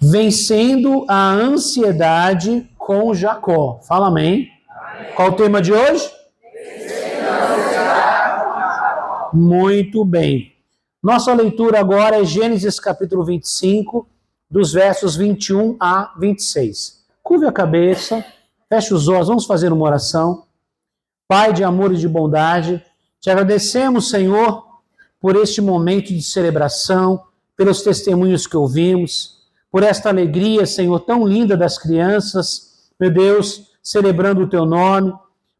Vencendo a ansiedade com Jacó. Fala amém. Qual o tema de hoje? Muito bem. Nossa leitura agora é Gênesis capítulo 25, dos versos 21 a 26. Curve a cabeça, feche os olhos, vamos fazer uma oração. Pai de amor e de bondade, te agradecemos, Senhor, por este momento de celebração, pelos testemunhos que ouvimos, por esta alegria, Senhor, tão linda das crianças, meu Deus, celebrando o teu nome.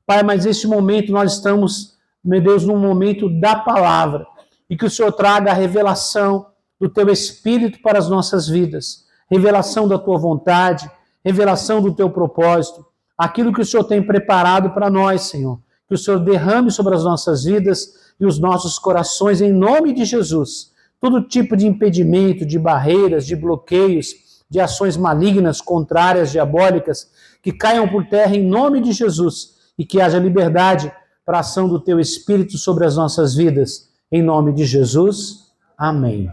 Pai, mas neste momento nós estamos, meu Deus, num momento da palavra, e que o Senhor traga a revelação do teu Espírito para as nossas vidas, revelação da tua vontade, revelação do teu propósito, aquilo que o Senhor tem preparado para nós, Senhor, que o Senhor derrame sobre as nossas vidas e os nossos corações, em nome de Jesus. Todo tipo de impedimento, de barreiras, de bloqueios, de ações malignas, contrárias, diabólicas, que caiam por terra em nome de Jesus e que haja liberdade para a ação do teu Espírito sobre as nossas vidas, em nome de Jesus. Amém.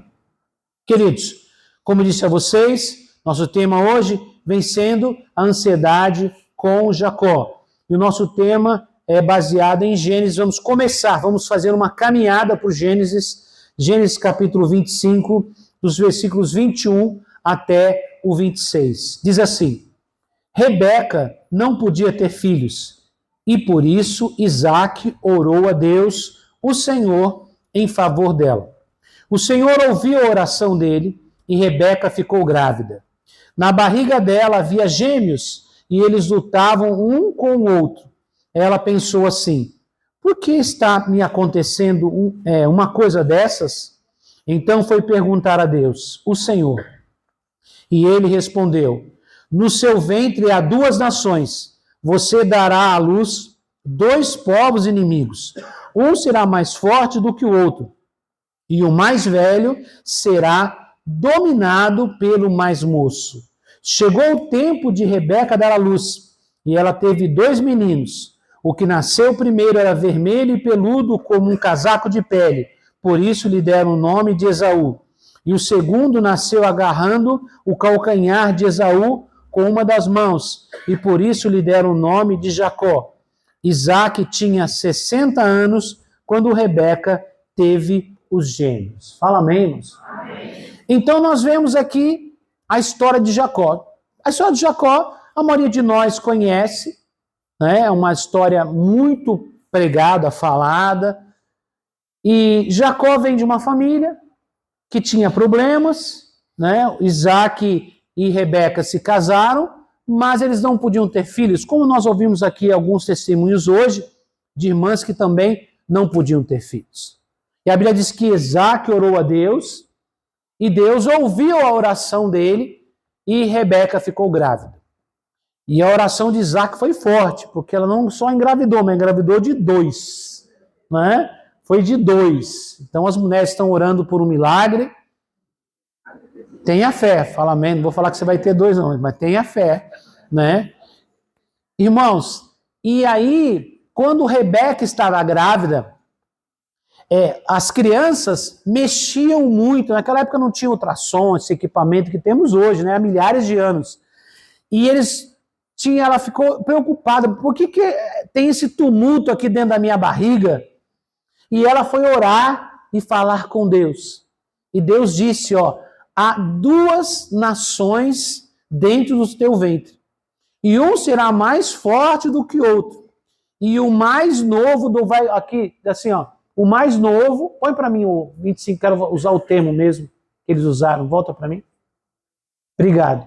Queridos, como disse a vocês, nosso tema hoje, vencendo a ansiedade com Jacó. E o nosso tema é baseado em Gênesis. Vamos fazer uma caminhada por Gênesis capítulo 25, dos versículos 21 até o 26. Diz assim: Rebeca não podia ter filhos, e por isso Isaque orou a Deus, o Senhor, em favor dela. O Senhor ouviu a oração dele, e Rebeca ficou grávida. Na barriga dela havia gêmeos, e eles lutavam um com o outro. Ela pensou assim: por que está me acontecendo uma coisa dessas? Então foi perguntar a Deus, o Senhor. E ele respondeu: no seu ventre há duas nações. Você dará à luz dois povos inimigos. Um será mais forte do que o outro, e o mais velho será dominado pelo mais moço. Chegou o tempo de Rebeca dar à luz, e ela teve dois meninos. O que nasceu primeiro era vermelho e peludo como um casaco de pele, por isso lhe deram o nome de Esaú. E o segundo nasceu agarrando o calcanhar de Esaú com uma das mãos, e por isso lhe deram o nome de Jacó. Isaque tinha 60 anos quando Rebeca teve os gêmeos. Fala amém, irmãos? Amém. Então nós vemos aqui a história de Jacó. A história de Jacó, a maioria de nós conhece, é uma história muito pregada, falada. E Jacó vem de uma família que tinha problemas, né? Isaque e Rebeca se casaram, mas eles não podiam ter filhos, como nós ouvimos aqui alguns testemunhos hoje de irmãs que também não podiam ter filhos. E a Bíblia diz que Isaque orou a Deus, e Deus ouviu a oração dele, e Rebeca ficou grávida. E a oração de Isaque foi forte, porque ela não só engravidou, mas engravidou de dois, né? Foi de dois. Então as mulheres estão orando por um milagre. Tenha fé, fala amém. Não vou falar que você vai ter dois não, mas tenha fé, né? Irmãos, e aí, quando Rebeca estava grávida, as crianças mexiam muito. Naquela época não tinha ultrassom, esse equipamento que temos hoje, né? Há milhares de anos. E ela ficou preocupada. Por que tem esse tumulto aqui dentro da minha barriga? E ela foi orar e falar com Deus. E Deus disse, há duas nações dentro do teu ventre. E um será mais forte do que o outro. E o mais novo, aqui, assim, o mais novo, põe para mim o 25, quero usar o termo mesmo que eles usaram, volta para mim. Obrigado.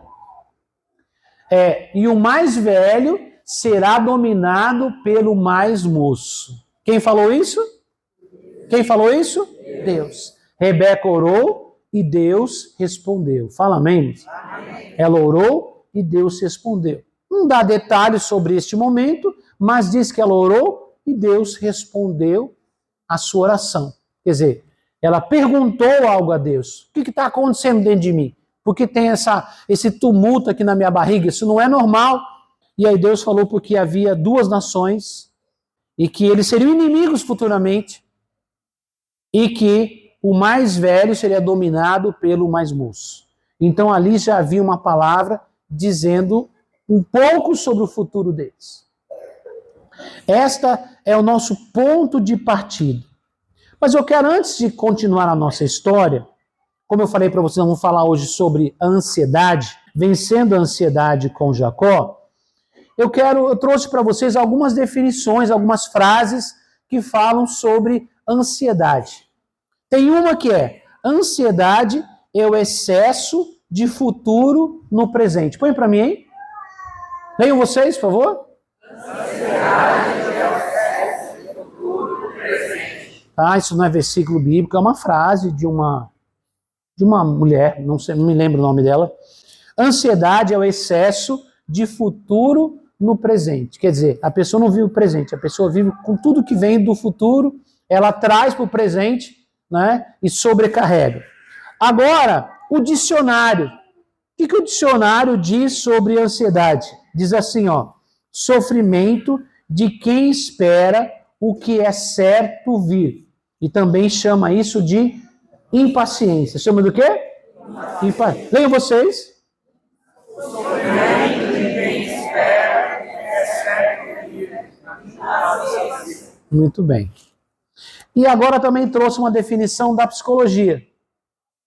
E o mais velho será dominado pelo mais moço. Quem falou isso? Quem falou isso? Deus. Rebeca orou e Deus respondeu. Fala amém? Amém. Ela orou e Deus respondeu. Não dá detalhes sobre este momento, mas diz que ela orou e Deus respondeu a sua oração. Quer dizer, ela perguntou algo a Deus. O que está acontecendo dentro de mim? Porque tem esse tumulto aqui na minha barriga, isso não é normal. E aí Deus falou porque havia duas nações e que eles seriam inimigos futuramente e que o mais velho seria dominado pelo mais moço. Então ali já havia uma palavra dizendo um pouco sobre o futuro deles. Esta é o nosso ponto de partida. Mas eu quero, antes de continuar a nossa história, como eu falei para vocês, nós vamos falar hoje sobre a ansiedade, vencendo a ansiedade com Jacó. Eu trouxe para vocês algumas definições, algumas frases que falam sobre ansiedade. Tem uma que é: ansiedade é o excesso de futuro no presente. Põe para mim, hein? Leiam vocês, por favor. Ansiedade é o excesso de futuro no presente. Ah, isso não é versículo bíblico, é uma frase de uma mulher, não me lembro o nome dela. Ansiedade é o excesso de futuro no presente. Quer dizer, a pessoa não vive o presente, a pessoa vive com tudo que vem do futuro, ela traz para o presente, né, e sobrecarrega. Agora, o dicionário. O que o dicionário diz sobre ansiedade? Diz assim, ó: sofrimento de quem espera o que é certo vir. E também chama isso de impaciência. Chama do quê? Impaciência. Leiam vocês. Sofrimento de quem espera o que é certo vir. Muito bem. E agora também trouxe uma definição da psicologia.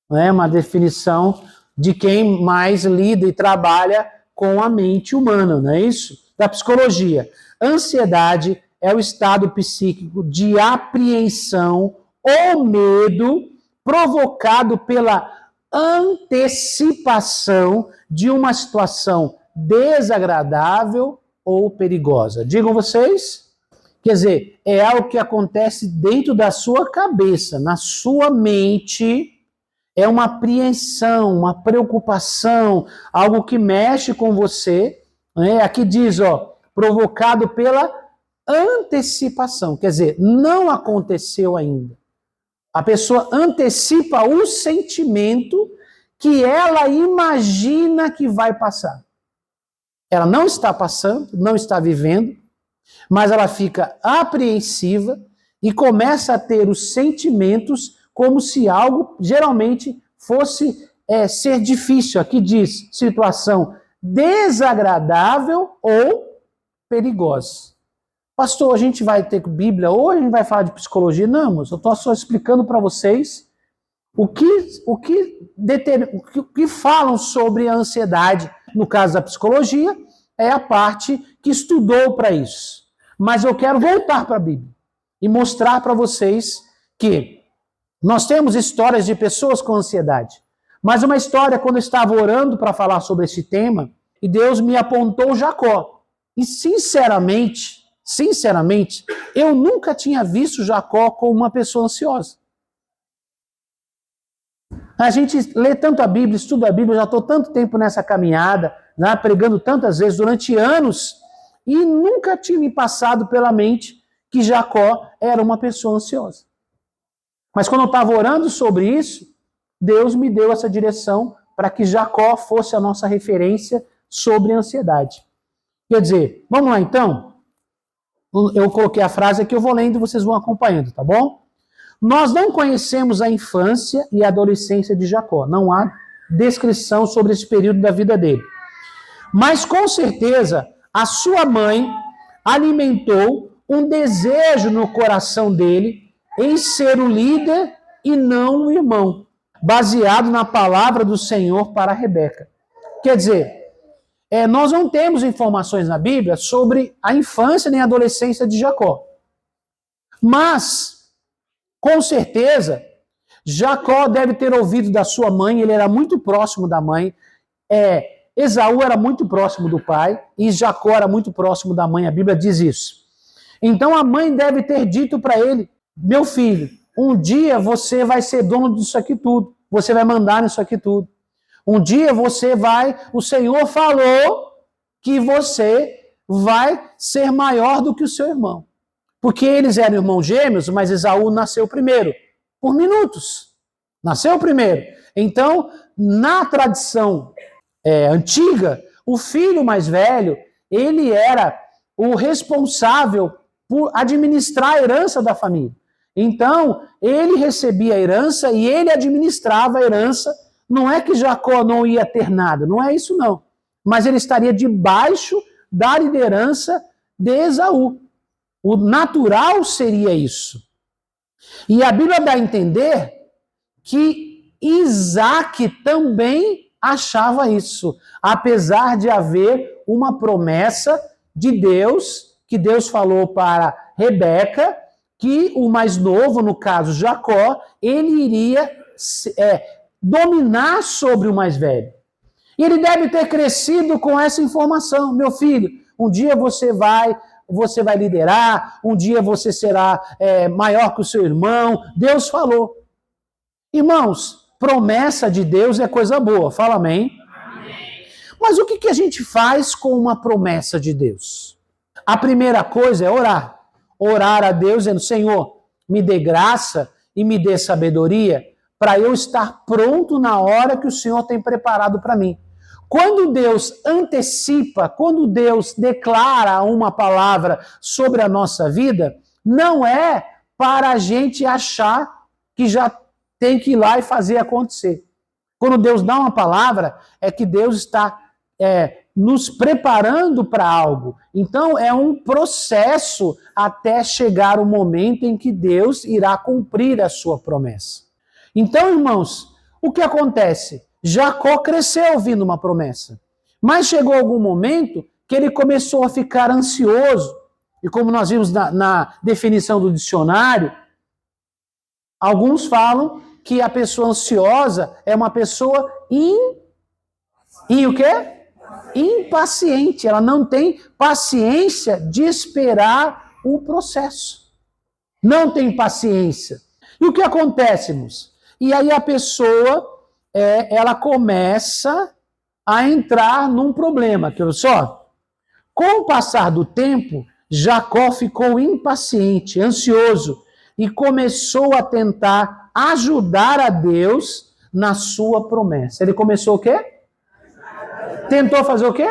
Né? Uma definição de quem mais lida e trabalha com a mente humana, não é isso? Da psicologia. Ansiedade é o estado psíquico de apreensão ou medo provocado pela antecipação de uma situação desagradável ou perigosa. Digam vocês? Quer dizer, é algo que acontece dentro da sua cabeça, na sua mente. É uma apreensão, uma preocupação, algo que mexe com você. Né? Aqui diz, ó, provocado pela antecipação. Quer dizer, não aconteceu ainda. A pessoa antecipa o sentimento que ela imagina que vai passar. Ela não está passando, não está vivendo, mas ela fica apreensiva e começa a ter os sentimentos como se algo, geralmente, fosse ser difícil. Aqui diz, situação desagradável ou perigosa. Pastor, a gente vai ter Bíblia hoje, a gente vai falar de psicologia? Não, mas eu estou só explicando para vocês o que falam sobre a ansiedade. No caso da psicologia, é a parte que estudou para isso. Mas eu quero voltar para a Bíblia e mostrar para vocês que nós temos histórias de pessoas com ansiedade. Mas uma história, quando eu estava orando para falar sobre esse tema, e Deus me apontou Jacó. E sinceramente, eu nunca tinha visto Jacó como uma pessoa ansiosa. A gente lê tanto a Bíblia, estuda a Bíblia, eu já estou tanto tempo nessa caminhada, né, pregando tantas vezes durante anos, e nunca tinha me passado pela mente que Jacó era uma pessoa ansiosa. Mas quando eu estava orando sobre isso, Deus me deu essa direção para que Jacó fosse a nossa referência sobre a ansiedade. Quer dizer, vamos lá então? Eu coloquei a frase aqui, eu vou lendo e vocês vão acompanhando, tá bom? Nós não conhecemos a infância e a adolescência de Jacó. Não há descrição sobre esse período da vida dele. Mas com certeza, a sua mãe alimentou um desejo no coração dele em ser o líder e não o irmão, baseado na palavra do Senhor para Rebeca. Quer dizer, nós não temos informações na Bíblia sobre a infância nem a adolescência de Jacó. Mas, com certeza, Jacó deve ter ouvido da sua mãe, ele era muito próximo da mãe, Esaú era muito próximo do pai, e Jacó era muito próximo da mãe, a Bíblia diz isso. Então a mãe deve ter dito para ele: meu filho, um dia você vai ser dono disso aqui tudo, você vai mandar nisso aqui tudo. Um dia o Senhor falou que você vai ser maior do que o seu irmão. Porque eles eram irmãos gêmeos, mas Esaú nasceu primeiro, por minutos. Nasceu primeiro. Então, na tradição antiga, o filho mais velho, ele era o responsável por administrar a herança da família. Então, ele recebia a herança e ele administrava a herança Não é que Jacó não ia ter nada, não é isso não. Mas ele estaria debaixo da liderança de Esaú. O natural seria isso. E a Bíblia dá a entender que Isaac também achava isso, apesar de haver uma promessa de Deus, que Deus falou para Rebeca, que o mais novo, no caso Jacó, ele iria dominar sobre o mais velho. E ele deve ter crescido com essa informação. Meu filho, um dia você vai liderar, um dia você será maior que o seu irmão. Deus falou. Irmãos, promessa de Deus é coisa boa. Fala amém. Amém. Mas o que a gente faz com uma promessa de Deus? A primeira coisa é orar. Orar a Deus dizendo, Senhor, me dê graça e me dê sabedoria para eu estar pronto na hora que o Senhor tem preparado para mim. Quando Deus antecipa, quando Deus declara uma palavra sobre a nossa vida, não é para a gente achar que já tem que ir lá e fazer acontecer. Quando Deus dá uma palavra, é que Deus está nos preparando para algo. Então, é um processo até chegar o momento em que Deus irá cumprir a sua promessa. Então, irmãos, o que acontece? Jacó cresceu ouvindo uma promessa, mas chegou algum momento que ele começou a ficar ansioso. E como nós vimos na definição do dicionário, alguns falam que a pessoa ansiosa é uma pessoa o quê? Impaciente. Ela não tem paciência de esperar o processo. Não tem paciência. E o que acontece, irmãos? E aí a pessoa, ela começa a entrar num problema. Que só, com o passar do tempo, Jacó ficou impaciente, ansioso, e começou a tentar ajudar a Deus na sua promessa. Ele começou o quê? Tentou fazer o quê?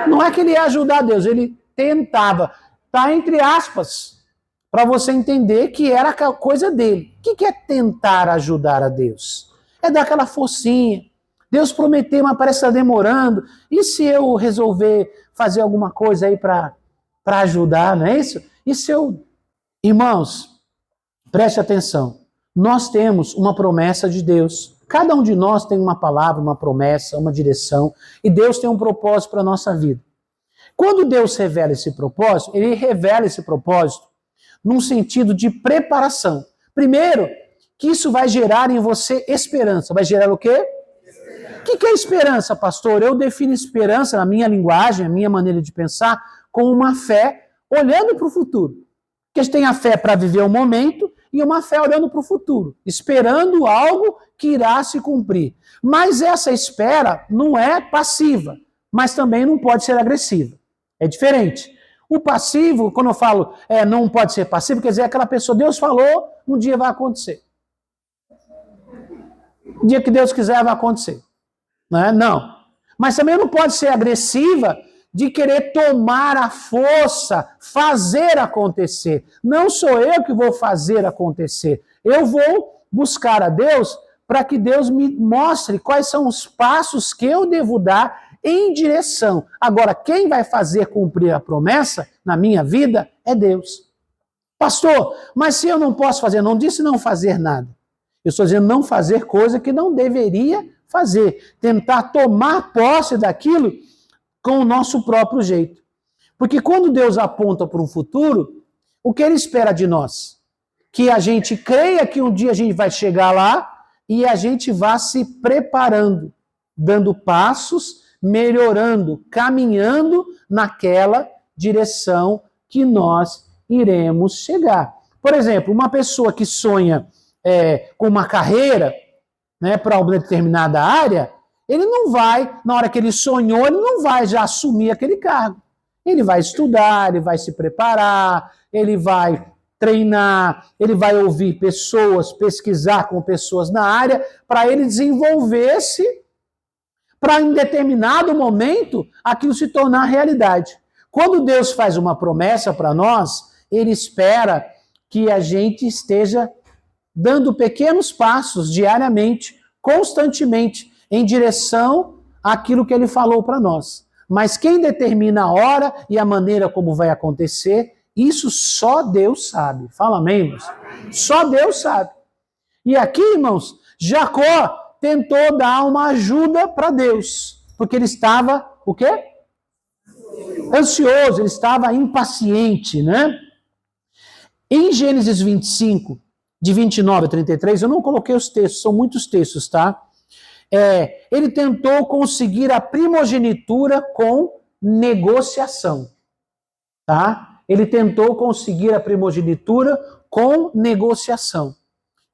Não é que ele ia ajudar a Deus, ele tentava. Está entre aspas, para você entender que era a coisa dele. O que é tentar ajudar a Deus? É dar aquela forcinha. Deus prometeu, mas parece que está demorando. E se eu resolver fazer alguma coisa aí para ajudar, não é isso? E se eu... Irmãos, preste atenção. Nós temos uma promessa de Deus. Cada um de nós tem uma palavra, uma promessa, uma direção. E Deus tem um propósito para a nossa vida. Quando Deus revela esse propósito, Ele revela esse propósito num sentido de preparação. Primeiro, que isso vai gerar em você esperança. Vai gerar o quê? O que é esperança, pastor? Eu defino esperança, na minha linguagem, na minha maneira de pensar, como uma fé olhando para o futuro. Porque a gente tem a fé para viver o momento e uma fé olhando para o futuro, esperando algo que irá se cumprir. Mas essa espera não é passiva, mas também não pode ser agressiva. É diferente. O passivo, quando eu falo não pode ser passivo, quer dizer, aquela pessoa, Deus falou, um dia vai acontecer. O dia que Deus quiser vai acontecer. Não. Mas também não pode ser agressiva de querer tomar a força, fazer acontecer. Não sou eu que vou fazer acontecer. Eu vou buscar a Deus para que Deus me mostre quais são os passos que eu devo dar em direção. Agora, quem vai fazer cumprir a promessa na minha vida é Deus. Pastor, mas se eu não posso fazer, não disse não fazer nada. Eu estou dizendo não fazer coisa que não deveria fazer. Tentar tomar posse daquilo com o nosso próprio jeito. Porque quando Deus aponta para um futuro, o que Ele espera de nós? Que a gente creia que um dia a gente vai chegar lá e a gente vá se preparando, dando passos, melhorando, caminhando naquela direção que nós iremos chegar. Por exemplo, uma pessoa que sonha com uma carreira, para uma determinada área, ele não vai, na hora que ele sonhou, ele não vai já assumir aquele cargo. Ele vai estudar, ele vai se preparar, ele vai treinar, ele vai ouvir pessoas, pesquisar com pessoas na área, para ele desenvolver-se, para em determinado momento aquilo se tornar realidade. Quando Deus faz uma promessa para nós, Ele espera que a gente esteja dando pequenos passos diariamente, constantemente em direção àquilo que ele falou para nós. Mas quem determina a hora e a maneira como vai acontecer, isso só Deus sabe. Fala amém, irmãos? Só Deus sabe. E aqui, irmãos, Jacó tentou dar uma ajuda para Deus, porque ele estava, o quê? Ansioso, ele estava impaciente, né? Em Gênesis 25, de 29 a 33, eu não coloquei os textos, são muitos textos, tá? Ele tentou conseguir a primogenitura com negociação, tá? Ele tentou conseguir a primogenitura com negociação. O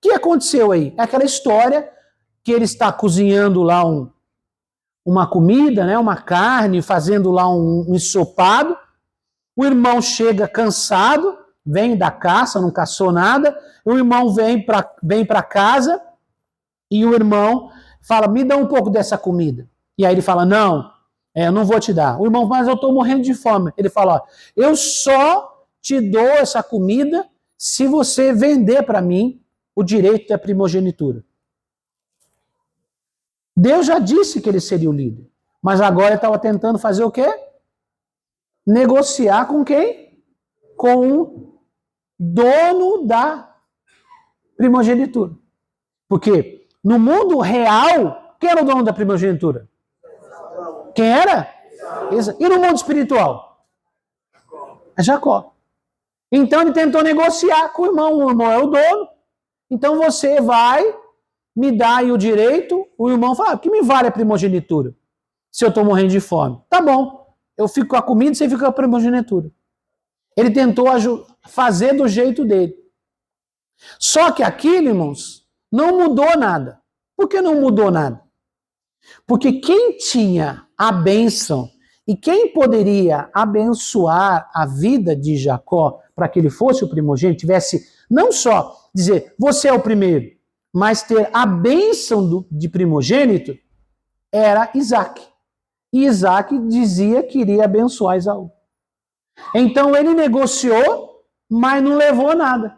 que aconteceu aí? É aquela história que ele está cozinhando lá uma comida, né, uma carne, fazendo lá um ensopado. O irmão chega cansado, vem da caça, não caçou nada. O irmão vem para casa e o irmão fala, me dá um pouco dessa comida. E aí ele fala, não, eu não vou te dar. O irmão, mas eu estou morrendo de fome. Ele fala, ó, eu só te dou essa comida se você vender para mim o direito da primogenitura. Deus já disse que ele seria o líder, mas agora ele estava tentando fazer o quê? Negociar com quem? Com o dono da primogenitura. Porque no mundo real, quem era o dono da primogenitura? Quem era? E no mundo espiritual? É Jacó. Então ele tentou negociar com o irmão é o dono, então você vai me dar aí o direito. O irmão fala, que me vale a primogenitura? Se eu estou morrendo de fome. Tá bom, eu fico com a comida e você fica com a primogenitura. Ele tentou fazer do jeito dele. Só que aquilo, irmãos, não mudou nada. Por que não mudou nada? Porque quem tinha a bênção e quem poderia abençoar a vida de Jacó para que ele fosse o primogênito, tivesse não só dizer, você é o primeiro, mas ter a bênção de primogênito, era Isaac. E Isaac dizia que iria abençoar Esaú. Então ele negociou, mas não levou nada.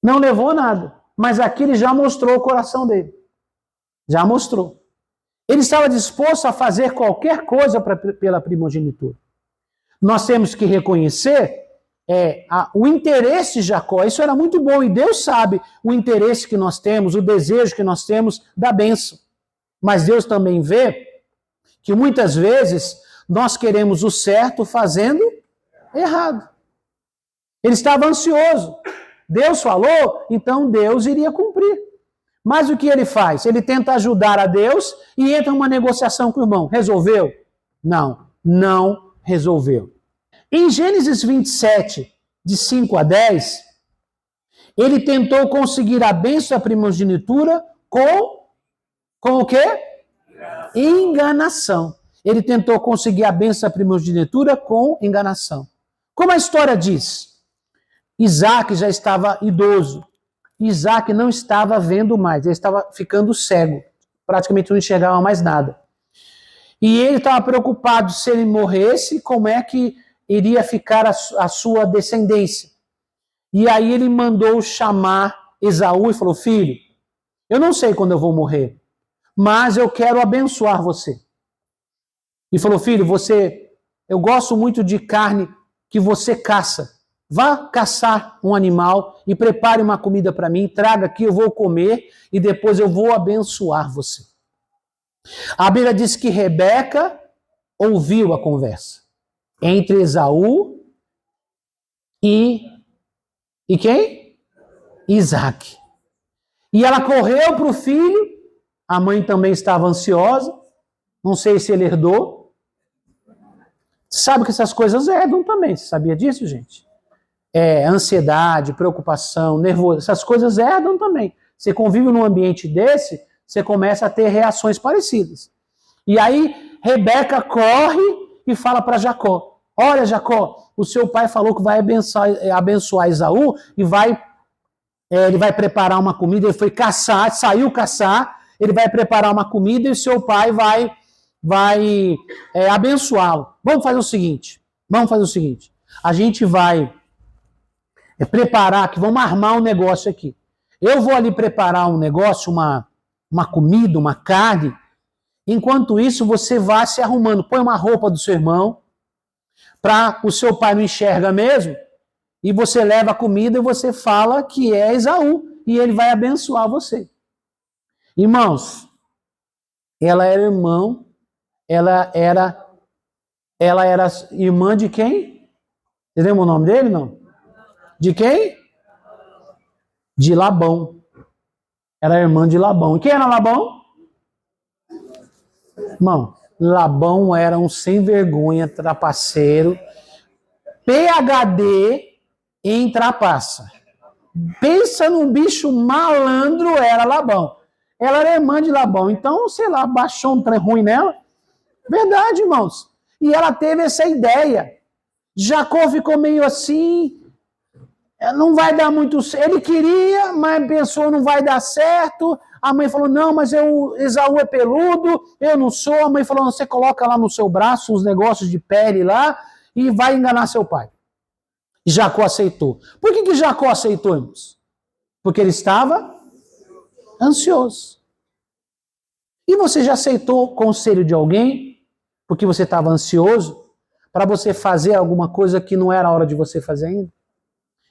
Não levou nada. Mas aqui ele já mostrou o coração dele. Já mostrou. Ele estava disposto a fazer qualquer coisa pela primogenitura. Nós temos que reconhecer o interesse de Jacó. Isso era muito bom e Deus sabe o interesse que nós temos, o desejo que nós temos da bênção. Mas Deus também vê que muitas vezes nós queremos o certo fazendo errado. Ele estava ansioso. Deus falou, então Deus iria cumprir. Mas o que ele faz? Ele tenta ajudar a Deus e entra numa negociação com o irmão. Resolveu? Não, não resolveu. Em Gênesis 27, de 5 a 10, ele tentou conseguir a bênção da primogenitura com o quê? Enganação. Ele tentou conseguir a bênção da primogenitura com enganação. Como a história diz, Isaac já estava idoso. Isaac não estava vendo mais, ele estava ficando cego. Praticamente não enxergava mais nada. E ele estava preocupado se ele morresse, como é que iria ficar a sua descendência. E aí ele mandou chamar Esaú e falou, filho, eu não sei quando eu vou morrer, mas eu quero abençoar você. E falou, filho, eu gosto muito de carne que você caça. Vá caçar um animal e prepare uma comida para mim, traga aqui, eu vou comer e depois eu vou abençoar você. A Bíblia diz que Rebeca ouviu a conversa entre Esaú e quem? Isaac. E ela correu para o filho, a mãe também estava ansiosa, não sei se ele herdou. Sabe que essas coisas herdam também, você sabia disso, gente? Ansiedade, preocupação, nervoso, essas coisas herdam também. Você convive num ambiente desse, você começa a ter reações parecidas. E aí, Rebeca corre e fala para Jacó, olha Jacó, o seu pai falou que vai abençoar Esaú e ele vai preparar uma comida, ele foi caçar, saiu caçar, ele vai preparar uma comida e o seu pai vai abençoá-lo. Vamos fazer o seguinte, a gente vai preparar aqui, vamos armar um negócio aqui. Eu vou ali preparar um negócio, uma comida, uma carne. Enquanto isso, você vai se arrumando. Põe uma roupa do seu irmão, para o seu pai não enxerga mesmo, e você leva a comida e você fala que é Esaú, e ele vai abençoar você. Irmãos, ela era irmã de quem? Você lembra o nome dele, não? De quem? De Labão. Era irmã de Labão. E quem era Labão? Irmão, Labão era um sem vergonha, trapaceiro, PhD em trapaça. Pensa num bicho malandro, era Labão. Ela era irmã de Labão, então, sei lá, baixou um trem ruim nela. Verdade, irmãos. E ela teve essa ideia. Jacó ficou meio assim, não vai dar muito certo. Ele queria, mas pensou, não vai dar certo. A mãe falou, não, mas Esaú é peludo, eu não sou. A mãe falou, você coloca lá no seu braço uns negócios de pele lá e vai enganar seu pai. Jacó aceitou. Por que Jacó aceitou, irmãos? Porque ele estava ansioso. E você já aceitou o conselho de alguém porque você estava ansioso para você fazer alguma coisa que não era a hora de você fazer ainda?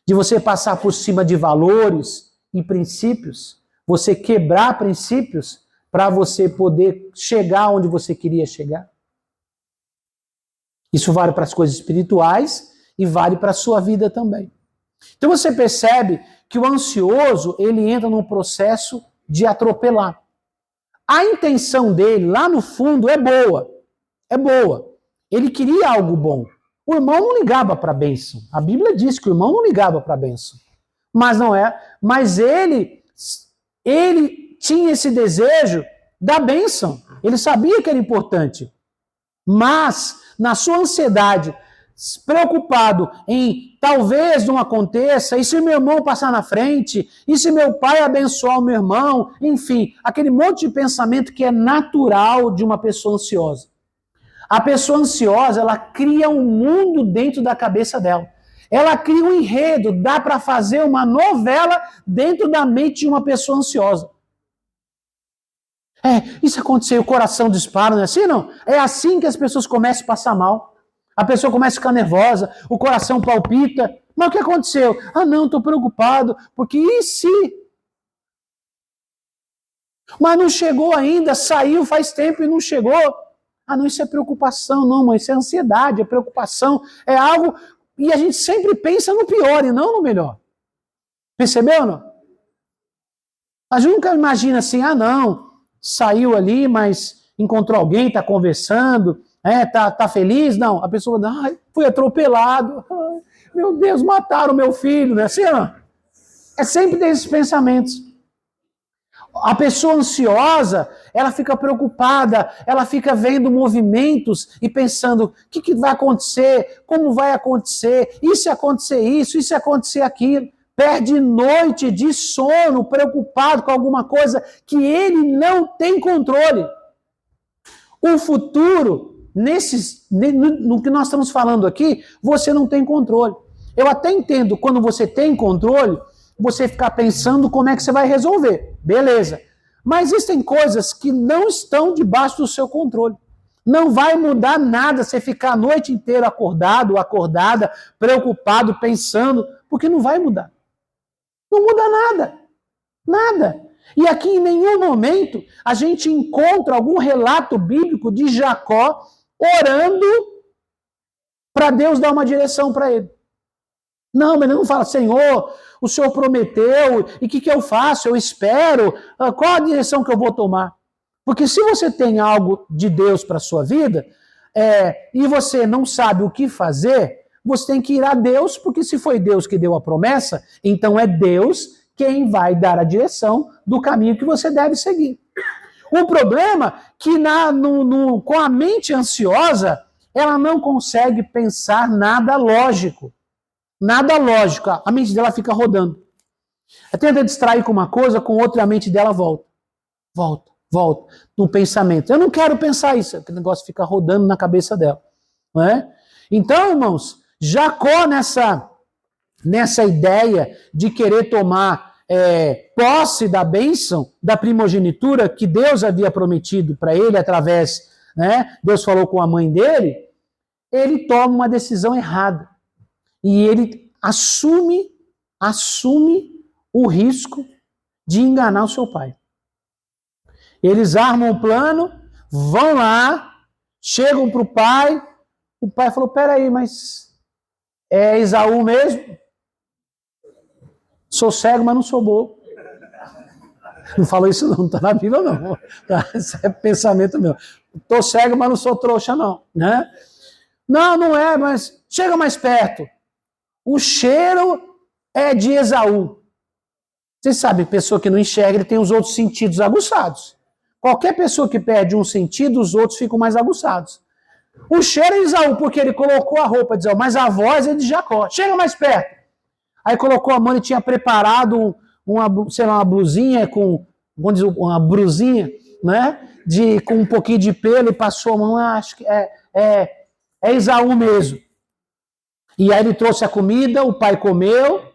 De você passar por cima de valores e princípios, você quebrar princípios para você poder chegar onde você queria chegar? Isso vale para as coisas espirituais e vale para a sua vida também. Então você percebe que o ansioso, ele entra num processo de atropelar. A intenção dele, lá no fundo, é boa. É boa. Ele queria algo bom. O irmão não ligava para a bênção. A Bíblia diz que o irmão não ligava para a bênção. Mas não é. Mas ele tinha esse desejo da bênção. Ele sabia que era importante. Mas, na sua ansiedade, preocupado em talvez não aconteça, e se meu irmão passar na frente, e se meu pai abençoar o meu irmão, enfim, aquele monte de pensamento que é natural de uma pessoa ansiosa. A pessoa ansiosa, ela cria um mundo dentro da cabeça dela. Ela cria um enredo, dá para fazer uma novela dentro da mente de uma pessoa ansiosa. Isso aconteceu, o coração dispara, não é assim, não? É assim que as pessoas começam a passar mal. A pessoa começa a ficar nervosa, o coração palpita. Mas o que aconteceu? Não, estou preocupado, porque e se? Mas não chegou ainda, saiu faz tempo e não chegou. Não, isso é preocupação, não, mas isso é ansiedade, é preocupação, é algo... E a gente sempre pensa no pior e não no melhor. Percebeu, não? A gente nunca imagina assim, não, saiu ali, mas encontrou alguém, está conversando, tá feliz? Não, a pessoa, fui atropelado, meu Deus, mataram meu filho, não é assim, não? É sempre desses pensamentos. A pessoa ansiosa, ela fica preocupada, ela fica vendo movimentos e pensando, o que vai acontecer, como vai acontecer, e se acontecer isso, e se acontecer aquilo. Perde noite de sono, preocupado com alguma coisa que ele não tem controle. O futuro, no que nós estamos falando aqui, você não tem controle. Eu até entendo quando você tem controle, você ficar pensando como é que você vai resolver. Beleza. Mas existem coisas que não estão debaixo do seu controle. Não vai mudar nada você ficar a noite inteira acordado, acordada, preocupado, pensando, porque não vai mudar. Não muda nada. Nada. E aqui em nenhum momento a gente encontra algum relato bíblico de Jacó orando para Deus dar uma direção para ele. Não, mas ele não fala, Senhor, o Senhor prometeu, e o que eu faço? Eu espero, qual a direção que eu vou tomar? Porque se você tem algo de Deus para a sua vida, e você não sabe o que fazer, você tem que ir a Deus, porque se foi Deus que deu a promessa, então é Deus quem vai dar a direção do caminho que você deve seguir. O problema é que com a mente ansiosa, ela não consegue pensar nada lógico. Nada lógico, a mente dela fica rodando. Ela tenta distrair com uma coisa, com outra, e a mente dela volta. Volta, no pensamento. Eu não quero pensar isso, aquele negócio fica rodando na cabeça dela. Não é? Então, irmãos, Jacó nessa ideia de querer tomar posse da bênção, da primogenitura que Deus havia prometido para ele através, né? Deus falou com a mãe dele, ele toma uma decisão errada. E ele assume o risco de enganar o seu pai. Eles armam o plano, vão lá, chegam para o pai falou, peraí, mas é Esaú mesmo? Sou cego, mas não sou bobo. Não falou isso não está na Bíblia não. Esse é pensamento meu. Estou cego, mas não sou trouxa não. Né? Não é, mas chega mais perto. O cheiro é de Esaú. Vocês sabem, pessoa que não enxerga, ele tem os outros sentidos aguçados. Qualquer pessoa que perde um sentido, os outros ficam mais aguçados. O cheiro é de Esaú, porque ele colocou a roupa de Esaú, mas a voz é de Jacó. Chega mais perto. Aí colocou a mão e tinha preparado uma blusinha com, vamos dizer, uma brusinha, né? Com um pouquinho de pelo e passou a mão, acho que é Esaú mesmo. E aí ele trouxe a comida, o pai comeu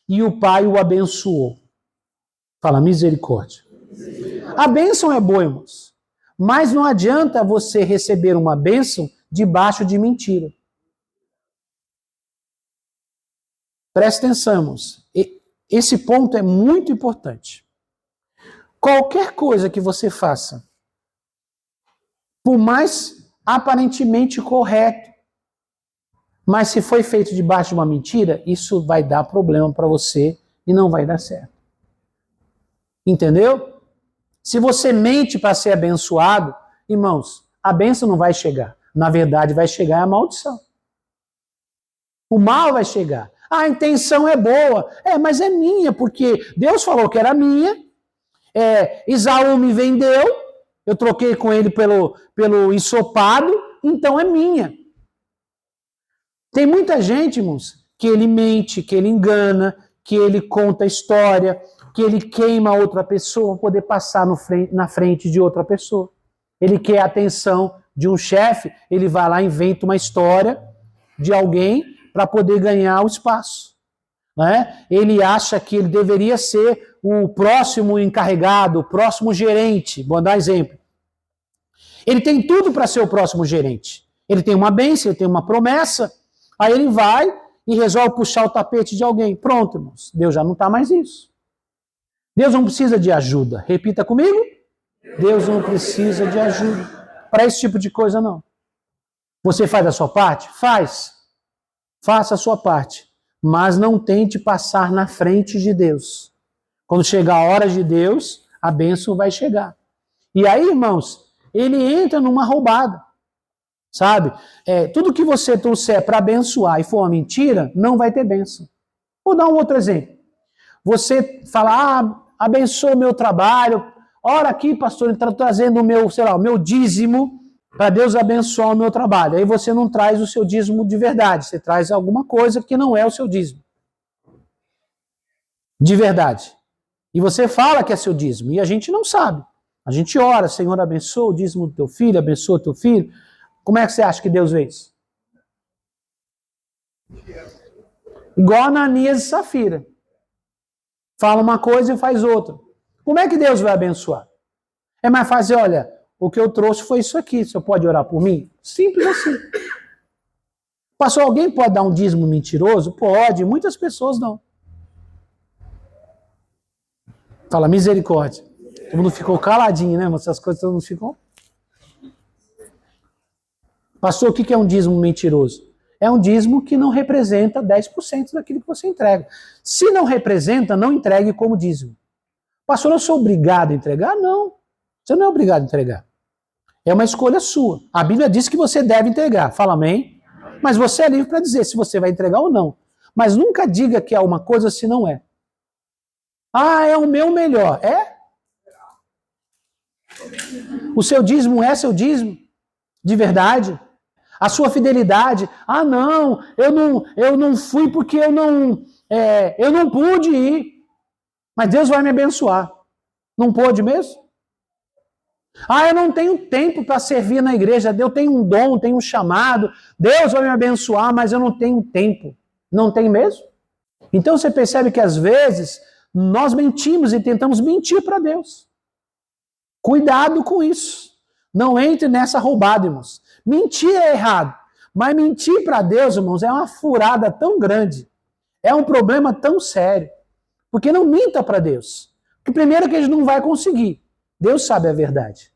e o pai o abençoou. Fala, misericórdia. A bênção é boa, irmãos. Mas não adianta você receber uma bênção debaixo de mentira. Presta atenção, irmãos. Esse ponto é muito importante. Qualquer coisa que você faça, por mais aparentemente correto, mas se foi feito debaixo de uma mentira, isso vai dar problema para você e não vai dar certo. Entendeu? Se você mente para ser abençoado, irmãos, a bênção não vai chegar. Na verdade, vai chegar a maldição. O mal vai chegar. A intenção é boa. Mas é minha, porque Deus falou que era minha. Esaú me vendeu. Eu troquei com ele pelo ensopado. Então é minha. Tem muita gente, irmãos, que ele mente, que ele engana, que ele conta história, que ele queima outra pessoa para poder passar na frente de outra pessoa. Ele quer a atenção de um chefe, ele vai lá e inventa uma história de alguém para poder ganhar o espaço. Né? Ele acha que ele deveria ser o próximo encarregado, o próximo gerente. Vou dar um exemplo. Ele tem tudo para ser o próximo gerente. Ele tem uma bênção, ele tem uma promessa. Aí ele vai e resolve puxar o tapete de alguém. Pronto, irmãos. Deus já não está mais isso. Deus não precisa de ajuda. Repita comigo. Deus não precisa de ajuda para esse tipo de coisa, não. Você faz a sua parte? Faz. Faça a sua parte. Mas não tente passar na frente de Deus. Quando chegar a hora de Deus, a bênção vai chegar. E aí, irmãos, ele entra numa roubada. Sabe? Tudo que você trouxer para abençoar e for uma mentira, não vai ter bênção. Vou dar um outro exemplo. Você fala, abençoa o meu trabalho. Ora aqui, pastor, ele está trazendo o meu dízimo para Deus abençoar o meu trabalho. Aí você não traz o seu dízimo de verdade. Você traz alguma coisa que não é o seu dízimo. De verdade. E você fala que é seu dízimo. E a gente não sabe. A gente ora, Senhor, abençoa o dízimo do teu filho, abençoa o teu filho. Como é que você acha que Deus fez? Igual Ananias e Safira. Fala uma coisa e faz outra. Como é que Deus vai abençoar? É mais fácil, olha, o que eu trouxe foi isso aqui, você pode orar por mim? Simples assim. Pastor, alguém pode dar um dízimo mentiroso? Pode, muitas pessoas não. Fala, misericórdia. Todo mundo ficou caladinho, né? Essas coisas todo mundo ficou... Pastor, o que é um dízimo mentiroso? É um dízimo que não representa 10% daquilo que você entrega. Se não representa, não entregue como dízimo. Pastor, eu sou obrigado a entregar? Não. Você não é obrigado a entregar. É uma escolha sua. A Bíblia diz que você deve entregar. Fala amém? Mas você é livre para dizer se você vai entregar ou não. Mas nunca diga que é uma coisa se não é. É o meu melhor. É? O seu dízimo é seu dízimo? De verdade? A sua fidelidade? Não, eu não fui porque eu não pude ir. Mas Deus vai me abençoar. Não pôde mesmo? Eu não tenho tempo para servir na igreja. Eu tenho um dom, tenho um chamado. Deus vai me abençoar, mas eu não tenho tempo. Não tem mesmo? Então você percebe que às vezes nós mentimos e tentamos mentir para Deus. Cuidado com isso. Não entre nessa roubada, irmãos. Mentir é errado, mas mentir para Deus, irmãos, é uma furada tão grande. É um problema tão sério. Porque não minta para Deus. Porque primeiro que a gente não vai conseguir. Deus sabe a verdade.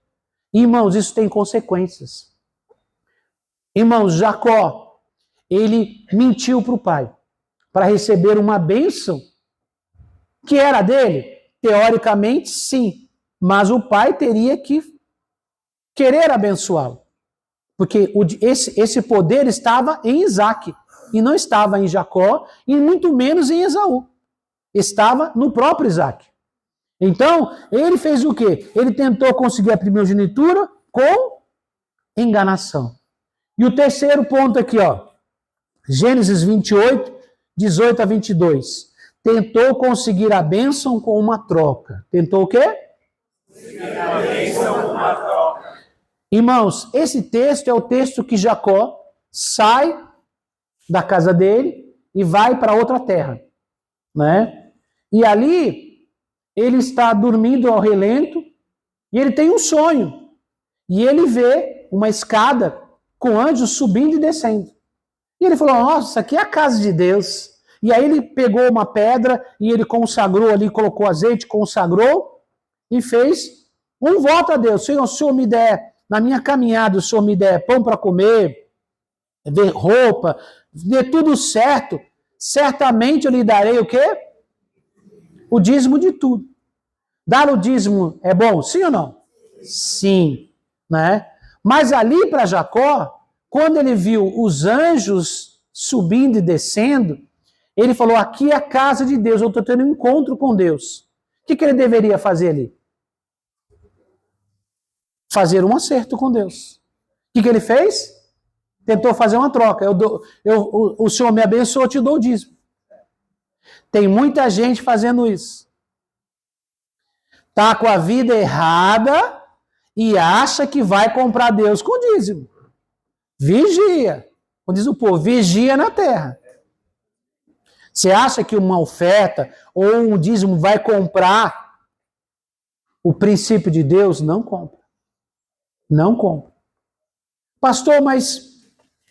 Irmãos, isso tem consequências. Irmãos, Jacó, ele mentiu para o pai para receber uma bênção que era dele. Teoricamente, sim. Mas o pai teria que querer abençoá-lo. Porque esse poder estava em Isaac e não estava em Jacó e muito menos em Esaú. Estava no próprio Isaac. Então, ele fez o quê? Ele tentou conseguir a primogenitura com enganação. E o terceiro ponto aqui, ó, Gênesis 28, 18 a 22. Tentou conseguir a bênção com uma troca. Tentou o quê? Conseguir a bênção com uma troca. Irmãos, esse texto é o texto que Jacó sai da casa dele e vai para outra terra, né? E ali ele está dormindo ao relento e ele tem um sonho. E ele vê uma escada com anjos subindo e descendo. E ele falou, nossa, isso aqui é a casa de Deus. E aí ele pegou uma pedra e ele consagrou ali, colocou azeite, consagrou e fez um voto a Deus. Senhor, se o Senhor me der, na minha caminhada, o Senhor me der pão para comer, ver roupa, dê tudo certo, certamente eu lhe darei o quê? O dízimo de tudo. Dar o dízimo é bom? Sim ou não? Sim. Né? Mas ali para Jacó, quando ele viu os anjos subindo e descendo, ele falou, aqui é a casa de Deus, eu estou tendo um encontro com Deus. O que ele deveria fazer ali? Fazer um acerto com Deus. O que ele fez? Tentou fazer uma troca. O Senhor me abençoou, eu te dou o dízimo. Tem muita gente fazendo isso. Está com a vida errada e acha que vai comprar Deus com dízimo. Vigia. Como diz o povo, vigia na terra. Você acha que uma oferta ou um dízimo vai comprar o princípio de Deus? Não compra. Não compra. Pastor, mas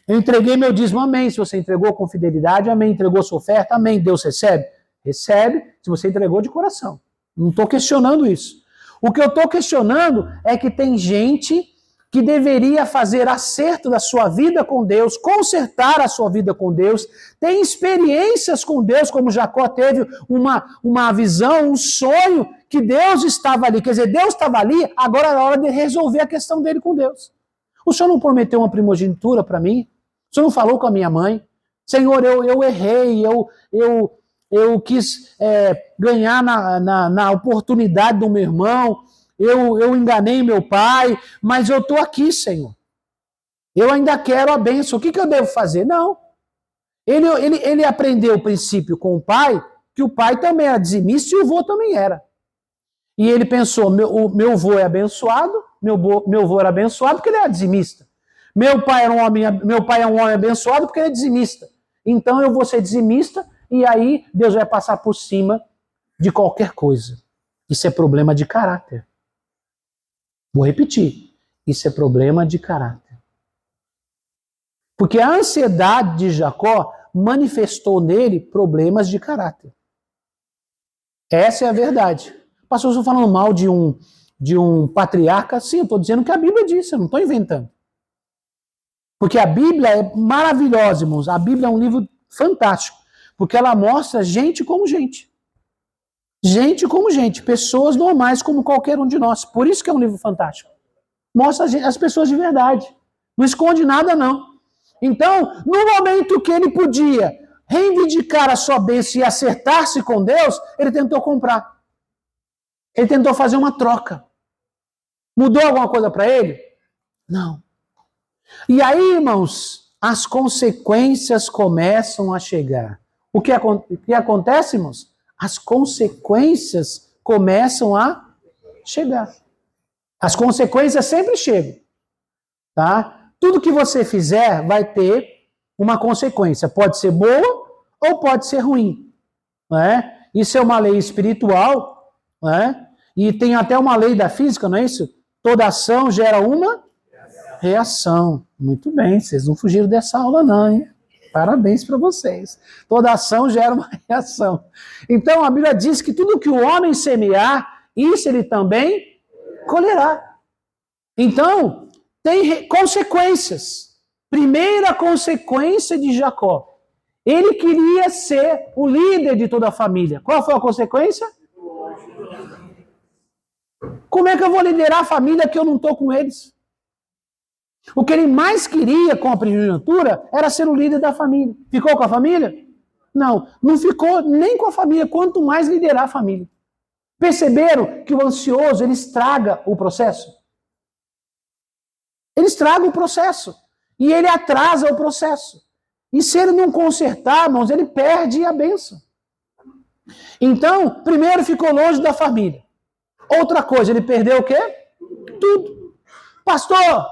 eu entreguei meu dízimo, amém. Se você entregou com fidelidade, amém. Entregou sua oferta, amém. Deus recebe? Recebe se você entregou de coração. Não estou questionando isso. O que eu estou questionando é que tem gente que deveria fazer acerto da sua vida com Deus, consertar a sua vida com Deus, tem experiências com Deus, como Jacó teve uma visão, um sonho, que Deus estava ali. Quer dizer, Deus estava ali, agora é a hora de resolver a questão dele com Deus. O Senhor não prometeu uma primogenitura para mim? O Senhor não falou com a minha mãe? Senhor, eu errei, eu quis ganhar na oportunidade do meu irmão, eu enganei meu pai, mas eu estou aqui, Senhor. Eu ainda quero a bênção. O que eu devo fazer? Não. Ele aprendeu o princípio com o pai, que o pai também era dizimista e o avô também era. E ele pensou, meu avô é abençoado, meu avô era abençoado porque ele era dizimista. Meu pai é um homem abençoado porque ele é dizimista. Então eu vou ser dizimista e aí Deus vai passar por cima de qualquer coisa. Isso é problema de caráter. Vou repetir. Isso é problema de caráter. Porque a ansiedade de Jacó manifestou nele problemas de caráter. Essa é a verdade. Pastor, eu estou falando mal de um patriarca? Sim, eu estou dizendo que a Bíblia diz, eu não estou inventando. Porque a Bíblia é maravilhosa, irmãos. A Bíblia é um livro fantástico. Porque ela mostra gente como gente. Gente como gente. Pessoas normais como qualquer um de nós. Por isso que é um livro fantástico. Mostra as pessoas de verdade. Não esconde nada, não. Então, no momento que ele podia reivindicar a sua bênção e acertar-se com Deus, ele tentou comprar. Ele tentou fazer uma troca. Mudou alguma coisa para ele? Não. E aí, irmãos, as consequências começam a chegar. O que acontece, irmãos? As consequências começam a chegar. As consequências sempre chegam. Tá? Tudo que você fizer vai ter uma consequência. Pode ser boa ou pode ser ruim. Não é? Isso é uma lei espiritual, né? E tem até uma lei da física, não é isso? Toda ação gera uma reação. Muito bem, vocês não fugiram dessa aula não, hein? Parabéns para vocês. Toda ação gera uma reação. Então a Bíblia diz que tudo que o homem semear, isso ele também colherá. Então, tem consequências. Primeira consequência de Jacó. Ele queria ser o líder de toda a família. Qual foi a consequência? Como é que eu vou liderar a família que eu não estou com eles? O que ele mais queria com a primogenitura era ser o líder da família. Ficou com a família? Não, não ficou nem com a família, quanto mais liderar a família. Perceberam que o ansioso, ele estraga o processo? Ele estraga o processo. E ele atrasa o processo. E se ele não consertar, irmãos, ele perde a bênção. Então, primeiro ficou longe da família. Outra coisa, ele perdeu o quê? Tudo. Pastor,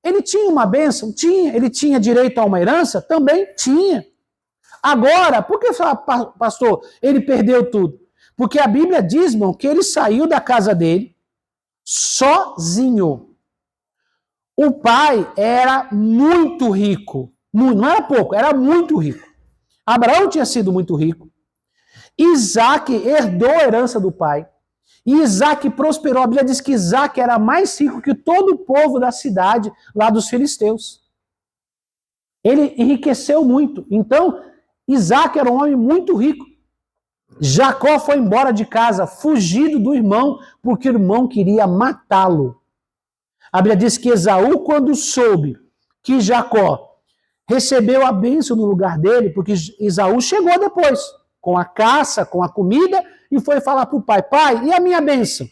ele tinha uma bênção? Tinha. Ele tinha direito a uma herança? Também tinha. Agora, por que, pastor, ele perdeu tudo? Porque a Bíblia diz, irmão, que ele saiu da casa dele sozinho. O pai era muito rico. Não era pouco, era muito rico. Abraão tinha sido muito rico. Isaac herdou a herança do pai. E Isaac prosperou. A Bíblia diz que Isaac era mais rico que todo o povo da cidade, lá dos filisteus. Ele enriqueceu muito. Então, Isaac era um homem muito rico. Jacó foi embora de casa, fugido do irmão, porque o irmão queria matá-lo. A Bíblia diz que Esaú, quando soube que Jacó recebeu a bênção no lugar dele, porque Esaú chegou depois, com a caça, com a comida, e foi falar para o pai, pai, e a minha bênção?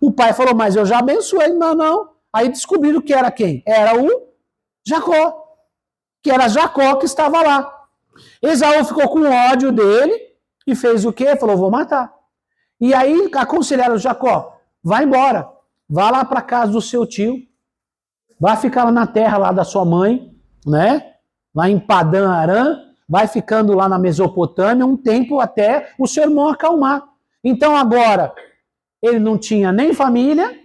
O pai falou, mas eu já abençoei. Não. Aí descobriram que era quem? Era o Jacó. Que era Jacó que estava lá. Esaú ficou com ódio dele e fez o quê? Falou, vou matar. E aí aconselharam Jacó, vai embora. Vá lá para casa do seu tio. Vai ficar lá na terra lá da sua mãe, né? Lá em Padã Arã. Vai ficando lá na Mesopotâmia um tempo até o seu irmão acalmar. Então agora, ele não tinha nem família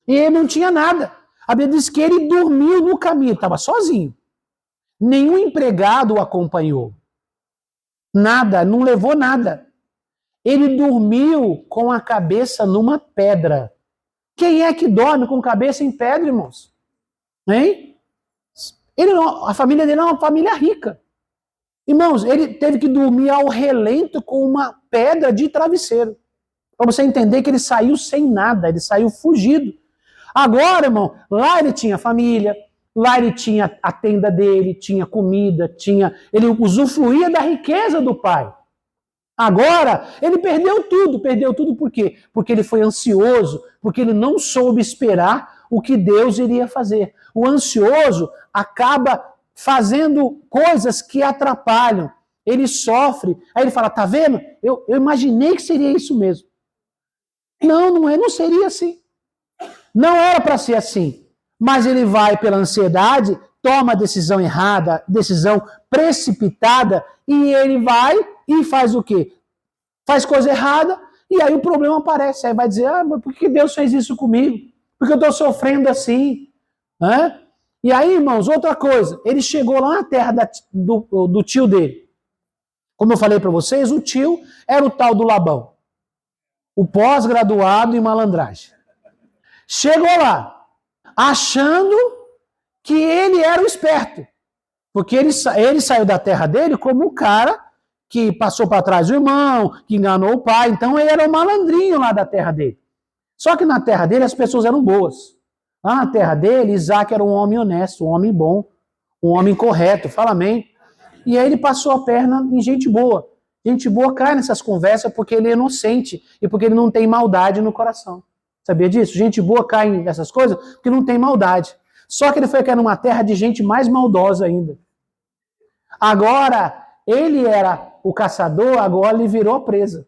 e ele não tinha nada. A Bíblia diz que ele dormiu no caminho, estava sozinho. Nenhum empregado o acompanhou. Nada, não levou nada. Ele dormiu com a cabeça numa pedra. Quem é que dorme com cabeça em pedra, irmãos? Hein? A família dele é uma família rica. Irmãos, ele teve que dormir ao relento com uma pedra de travesseiro. Para você entender que ele saiu sem nada, ele saiu fugido. Agora, irmão, lá ele tinha família, lá ele tinha a tenda dele, tinha comida, ele usufruía da riqueza do pai. Agora, ele perdeu tudo por quê? Porque ele foi ansioso, porque ele não soube esperar o que Deus iria fazer. O ansioso acaba fazendo coisas que atrapalham, ele sofre, aí ele fala, tá vendo? Eu imaginei que seria isso mesmo. Não seria assim. Não era para ser assim. Mas ele vai pela ansiedade, toma a decisão errada, decisão precipitada, e ele vai e faz o quê? Faz coisa errada, e aí o problema aparece. Aí vai dizer, mas por que Deus fez isso comigo? Por que eu estou sofrendo assim? Né? E aí, irmãos, outra coisa, ele chegou lá na terra do tio dele. Como eu falei para vocês, o tio era o tal do Labão. O pós-graduado em malandragem. Chegou lá, achando que ele era o esperto. Porque ele saiu da terra dele como o cara que passou para trás do irmão, que enganou o pai. Então ele era o malandrinho lá da terra dele. Só que na terra dele as pessoas eram boas. Lá na terra dele, Isaac era um homem honesto, um homem bom, um homem correto. Fala amém. E aí ele passou a perna em gente boa. Gente boa cai nessas conversas porque ele é inocente e porque ele não tem maldade no coração. Sabia disso? Gente boa cai nessas coisas porque não tem maldade. Só que ele foi cair numa terra de gente mais maldosa ainda. Agora, ele era o caçador, agora ele virou a presa.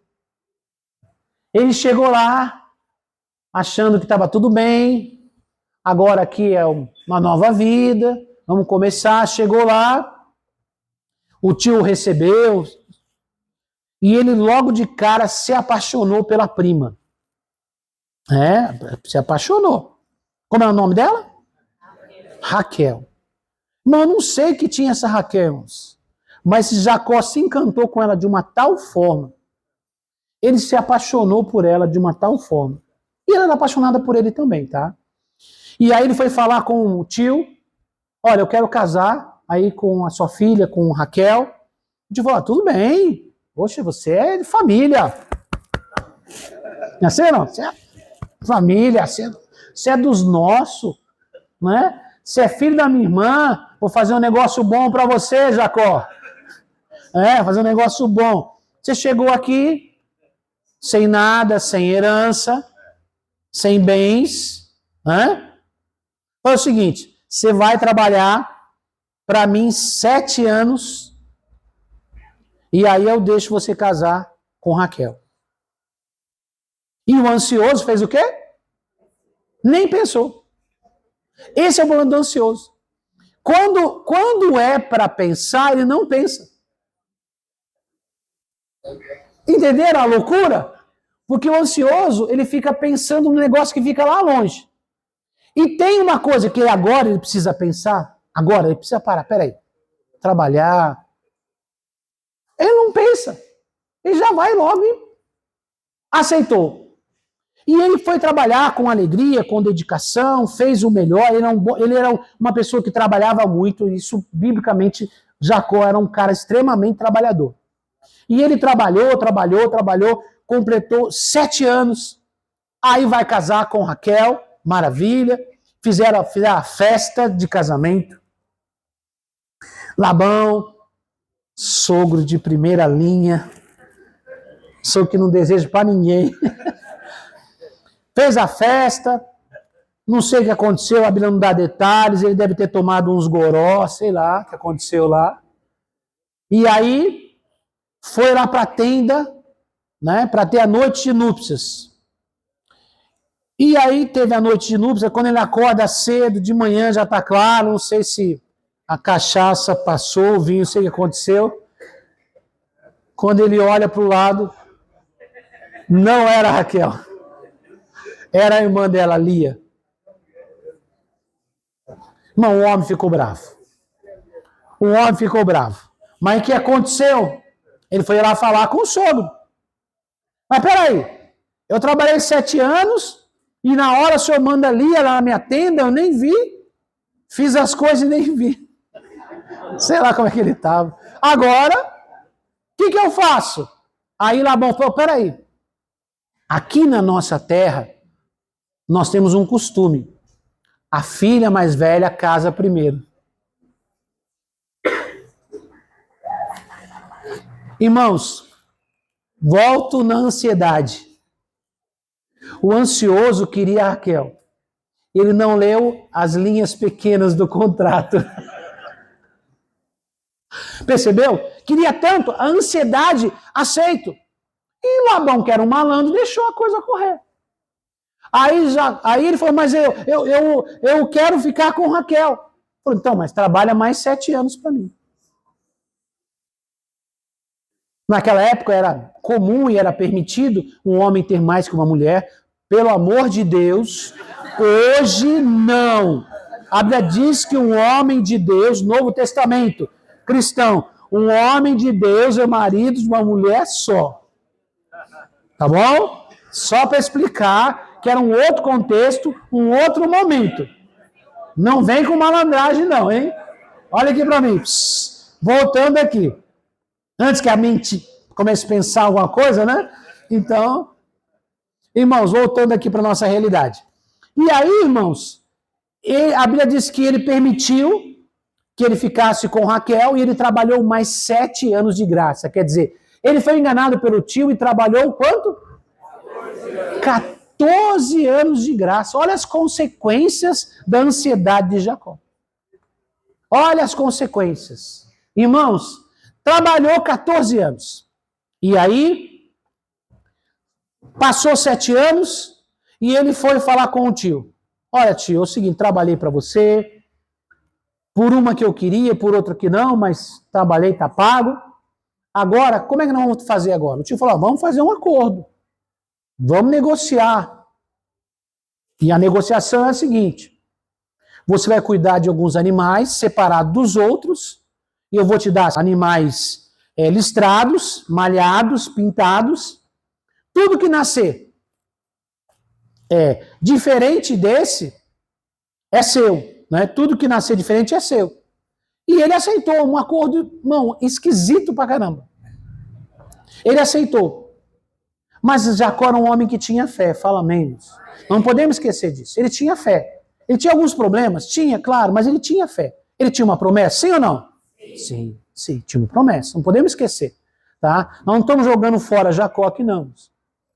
Ele chegou lá, achando que estava tudo bem. Agora aqui é uma nova vida. Vamos começar. Chegou lá, o tio recebeu. E ele logo de cara se apaixonou pela prima. Se apaixonou. Como é o nome dela? Raquel. Mas eu não sei que tinha essa Raquel, mas Jacó se encantou com ela de uma tal forma, ele se apaixonou por ela de uma tal forma, e ela era apaixonada por ele também, tá? E aí ele foi falar com o tio, olha, eu quero casar aí com a sua filha, com Raquel. O tio falou, tudo bem, poxa, você é de família. Não é assim, não? Você é família, você é dos nossos, né? Você é filho da minha irmã, vou fazer um negócio bom para você, Jacó. Fazer um negócio bom. Você chegou aqui sem nada, sem herança, sem bens, né? Foi o seguinte, você vai trabalhar para mim 7 anos e aí eu deixo você casar com Raquel. E o ansioso fez o quê? Nem pensou. Esse é o problema do ansioso. Quando é para pensar, ele não pensa. Entenderam a loucura? Porque o ansioso, ele fica pensando no negócio que fica lá longe. E tem uma coisa que agora ele precisa pensar. Agora ele precisa parar. Peraí. Trabalhar. Ele não pensa. Ele já vai logo e aceitou. E ele foi trabalhar com alegria, com dedicação, fez o melhor. Ele era uma pessoa que trabalhava muito. Isso, biblicamente, Jacó era um cara extremamente trabalhador. E ele trabalhou, completou 7 anos. Aí vai casar com Raquel, maravilha. Fizeram a festa de casamento. Labão, sogro de primeira linha, sogro que não deseja para ninguém. Fez a festa, não sei o que aconteceu, a Bíblia não dá detalhes, ele deve ter tomado uns goró, sei lá o que aconteceu lá. E aí foi lá para a tenda, né, para ter a noite de núpcias. E aí teve a noite de núpcias, quando ele acorda cedo, de manhã já está claro, não sei se a cachaça passou, o vinho, não sei o que aconteceu. Quando ele olha para o lado, não era a Raquel. Era a irmã dela, Lia. Irmão, o homem ficou bravo. O homem ficou bravo. Mas o que aconteceu? Ele foi lá falar com o sogro. Mas peraí, eu trabalhei 7 anos e na hora o senhor manda Lia lá na minha tenda, eu nem vi. Fiz as coisas e nem vi. Sei lá como é que ele estava. Agora, o que eu faço? Aí Labão falou, peraí. Aqui na nossa terra, nós temos um costume. A filha mais velha casa primeiro. Irmãos, volto na ansiedade. O ansioso queria a Raquel. Ele não leu as linhas pequenas do contrato. Percebeu? Queria tanto, a ansiedade, aceito. E Labão, que era um malandro, deixou a coisa correr. Aí ele falou, mas eu quero ficar com Raquel. Falei, então, mas trabalha mais 7 anos para mim. Naquela época era comum e era permitido um homem ter mais que uma mulher. Pelo amor de Deus, hoje não. A Bíblia diz que um homem de Deus, Novo Testamento, cristão, um homem de Deus é marido de uma mulher só. Tá bom? Só para explicar que era um outro contexto, um outro momento. Não vem com malandragem não, hein? Olha aqui para mim. Voltando aqui. Antes que a mente comece a pensar alguma coisa, né? Então, irmãos, voltando aqui para a nossa realidade. E aí, irmãos, a Bíblia diz que ele permitiu que ele ficasse com Raquel e ele trabalhou mais 7 anos de graça. Quer dizer, ele foi enganado pelo tio e trabalhou quanto? 14 anos de graça. Olha as consequências da ansiedade de Jacó. Olha as consequências. Irmãos, trabalhou 14 anos. E aí, passou 7 anos e ele foi falar com o tio. Olha, tio, é o seguinte, trabalhei para você, por uma que eu queria, por outra que não, mas trabalhei, tá pago. Agora, como é que nós vamos fazer agora? O tio falou, vamos fazer um acordo. Vamos negociar. E a negociação é a seguinte. Você vai cuidar de alguns animais separados dos outros, e eu vou te dar animais listrados, malhados, pintados. Tudo que nascer diferente desse é seu. Né? Tudo que nascer diferente é seu. E ele aceitou um acordo, irmão, esquisito pra caramba. Ele aceitou. Mas Jacó era um homem que tinha fé, fala menos. Não podemos esquecer disso. Ele tinha fé. Ele tinha alguns problemas? Tinha, claro, mas ele tinha fé. Ele tinha uma promessa, sim ou não? Sim, tinha uma promessa. Não podemos esquecer. Tá? Nós não estamos jogando fora Jacó aqui, não.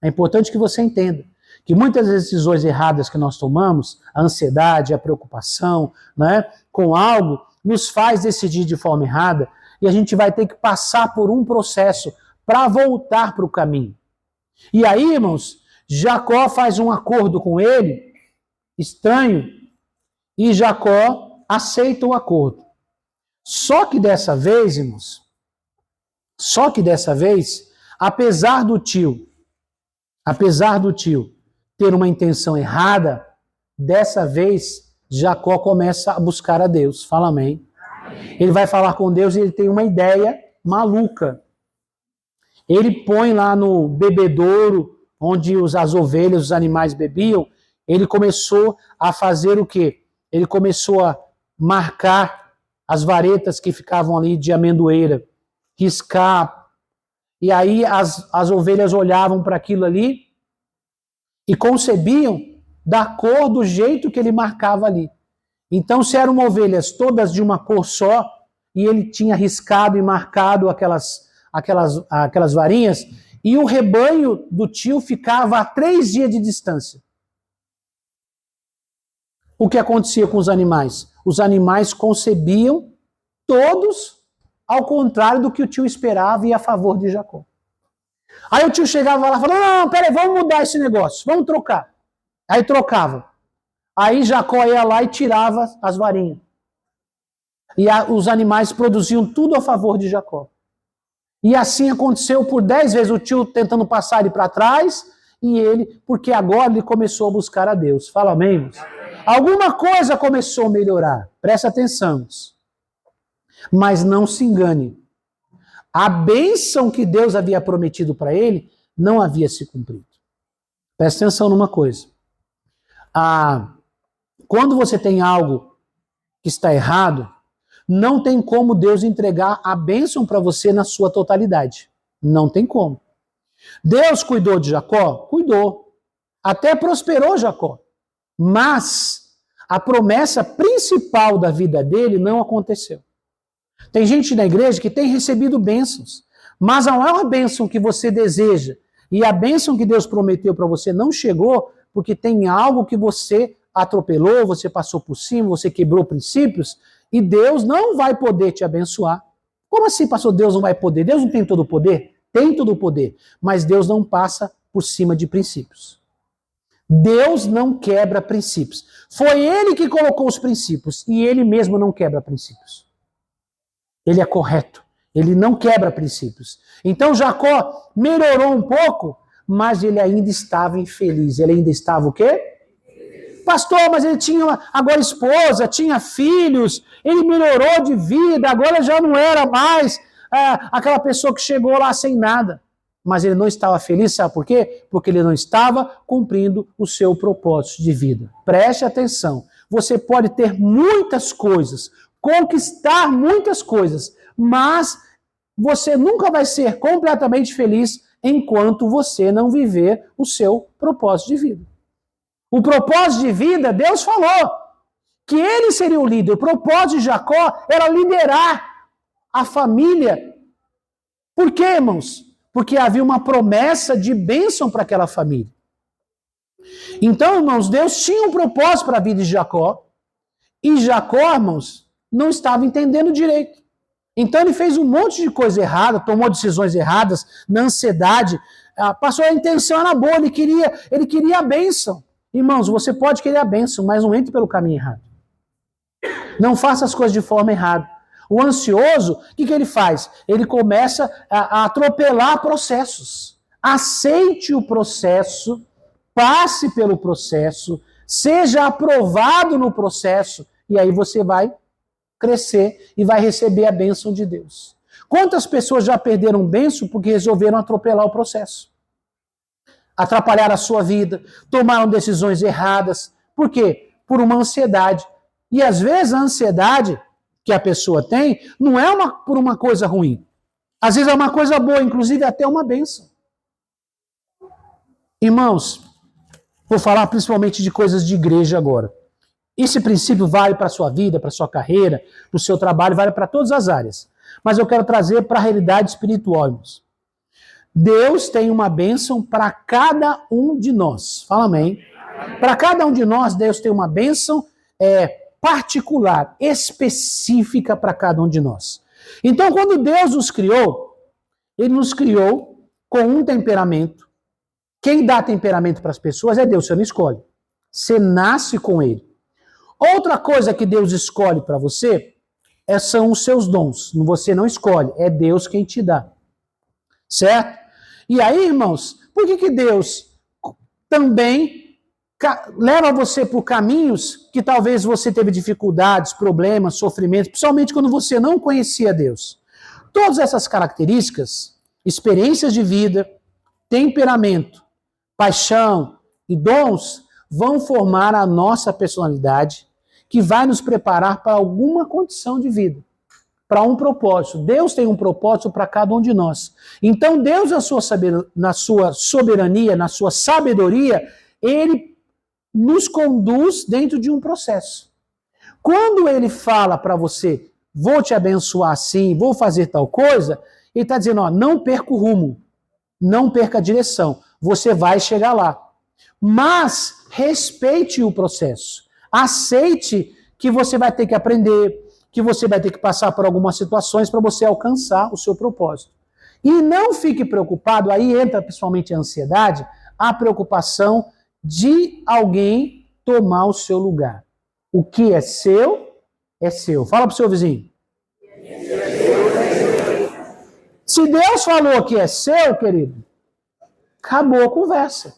É importante que você entenda que muitas decisões erradas que nós tomamos, a ansiedade, a preocupação, né, com algo, nos faz decidir de forma errada e a gente vai ter que passar por um processo para voltar para o caminho. E aí, irmãos, Jacó faz um acordo com ele, estranho, e Jacó aceita o acordo. Só que dessa vez, irmãos, apesar do tio ter uma intenção errada, dessa vez Jacó começa a buscar a Deus. Fala amém. Ele vai falar com Deus e ele tem uma ideia maluca. Ele põe lá no bebedouro, onde as ovelhas, os animais bebiam, ele começou a fazer o quê? Ele começou a marcar as varetas que ficavam ali de amendoeira, riscar. E aí as ovelhas olhavam para aquilo ali e concebiam da cor, do jeito que ele marcava ali. Então, se eram ovelhas todas de uma cor só, e ele tinha riscado e marcado aquelas varinhas, e o rebanho do tio ficava a 3 dias de distância. O que acontecia com os animais? Os animais concebiam todos ao contrário do que o tio esperava e a favor de Jacó. Aí o tio chegava lá e falava, não, peraí, vamos mudar esse negócio, vamos trocar. Aí trocava. Aí Jacó ia lá e tirava as varinhas. E os animais produziam tudo a favor de Jacó. E assim aconteceu por 10 vezes, o tio tentando passar ele para trás, e ele, porque agora ele começou a buscar a Deus. Fala amém, irmãos? Alguma coisa começou a melhorar. Presta atenção. Mas não se engane. A bênção que Deus havia prometido para ele não havia se cumprido. Presta atenção numa coisa. Quando você tem algo que está errado, não tem como Deus entregar a bênção para você na sua totalidade. Não tem como. Deus cuidou de Jacó? Cuidou. Até prosperou Jacó. Mas a promessa principal da vida dele não aconteceu. Tem gente na igreja que tem recebido bênçãos, mas a maior bênção que você deseja e a bênção que Deus prometeu para você não chegou porque tem algo que você atropelou, você passou por cima, você quebrou princípios e Deus não vai poder te abençoar. Como assim, pastor, Deus não vai poder? Deus não tem todo o poder? Tem todo o poder, mas Deus não passa por cima de princípios. Deus não quebra princípios. Foi Ele que colocou os princípios e Ele mesmo não quebra princípios. Ele é correto. Ele não quebra princípios. Então Jacó melhorou um pouco, mas ele ainda estava infeliz. Ele ainda estava o quê? Pastor, mas ele tinha agora esposa, tinha filhos, ele melhorou de vida, agora já não era mais aquela pessoa que chegou lá sem nada. Mas ele não estava feliz, sabe por quê? Porque ele não estava cumprindo o seu propósito de vida. Preste atenção. Você pode ter muitas coisas, conquistar muitas coisas, mas você nunca vai ser completamente feliz enquanto você não viver o seu propósito de vida. O propósito de vida, Deus falou que ele seria o líder. O propósito de Jacó era liderar a família. Por quê, irmãos? Porque havia uma promessa de bênção para aquela família. Então, irmãos, Deus tinha um propósito para a vida de Jacó. E Jacó, irmãos, não estava entendendo direito. Então ele fez um monte de coisa errada, tomou decisões erradas, na ansiedade. Passou a intenção era boa, ele queria a bênção. Irmãos, você pode querer a bênção, mas não entre pelo caminho errado. Não faça as coisas de forma errada. O ansioso, o que ele faz? Ele começa a atropelar processos. Aceite o processo, passe pelo processo, seja aprovado no processo, e aí você vai crescer e vai receber a bênção de Deus. Quantas pessoas já perderam bênção porque resolveram atropelar o processo? Atrapalhar a sua vida, tomaram decisões erradas. Por quê? Por uma ansiedade. E às vezes a ansiedade que a pessoa tem não é por uma coisa ruim. Às vezes é uma coisa boa, inclusive até uma bênção. Irmãos, vou falar principalmente de coisas de igreja agora. Esse princípio vale para a sua vida, para a sua carreira, para o seu trabalho, vale para todas as áreas. Mas eu quero trazer para a realidade espiritual, irmãos. Deus tem uma bênção para cada um de nós. Fala amém. Para cada um de nós, Deus tem uma bênção particular, específica para cada um de nós. Então, quando Deus nos criou, Ele nos criou com um temperamento. Quem dá temperamento para as pessoas é Deus, você não escolhe. Você nasce com Ele. Outra coisa que Deus escolhe para você são os seus dons. Você não escolhe, é Deus quem te dá. Certo? E aí, irmãos, por que Deus também leva você por caminhos que talvez você teve dificuldades, problemas, sofrimentos, principalmente quando você não conhecia Deus? Todas essas características, experiências de vida, temperamento, paixão e dons vão formar a nossa personalidade, que vai nos preparar para alguma condição de vida, para um propósito. Deus tem um propósito para cada um de nós. Então Deus, na sua soberania, na sua sabedoria, Ele nos conduz dentro de um processo. Quando Ele fala para você, vou te abençoar assim, vou fazer tal coisa, Ele está dizendo, não perca o rumo, não perca a direção, você vai chegar lá. Mas respeite o processo. Aceite que você vai ter que aprender, que você vai ter que passar por algumas situações para você alcançar o seu propósito. E não fique preocupado, aí entra principalmente a ansiedade, a preocupação de alguém tomar o seu lugar. O que é seu, é seu. Fala para o seu vizinho. Se Deus falou que é seu, querido, acabou a conversa.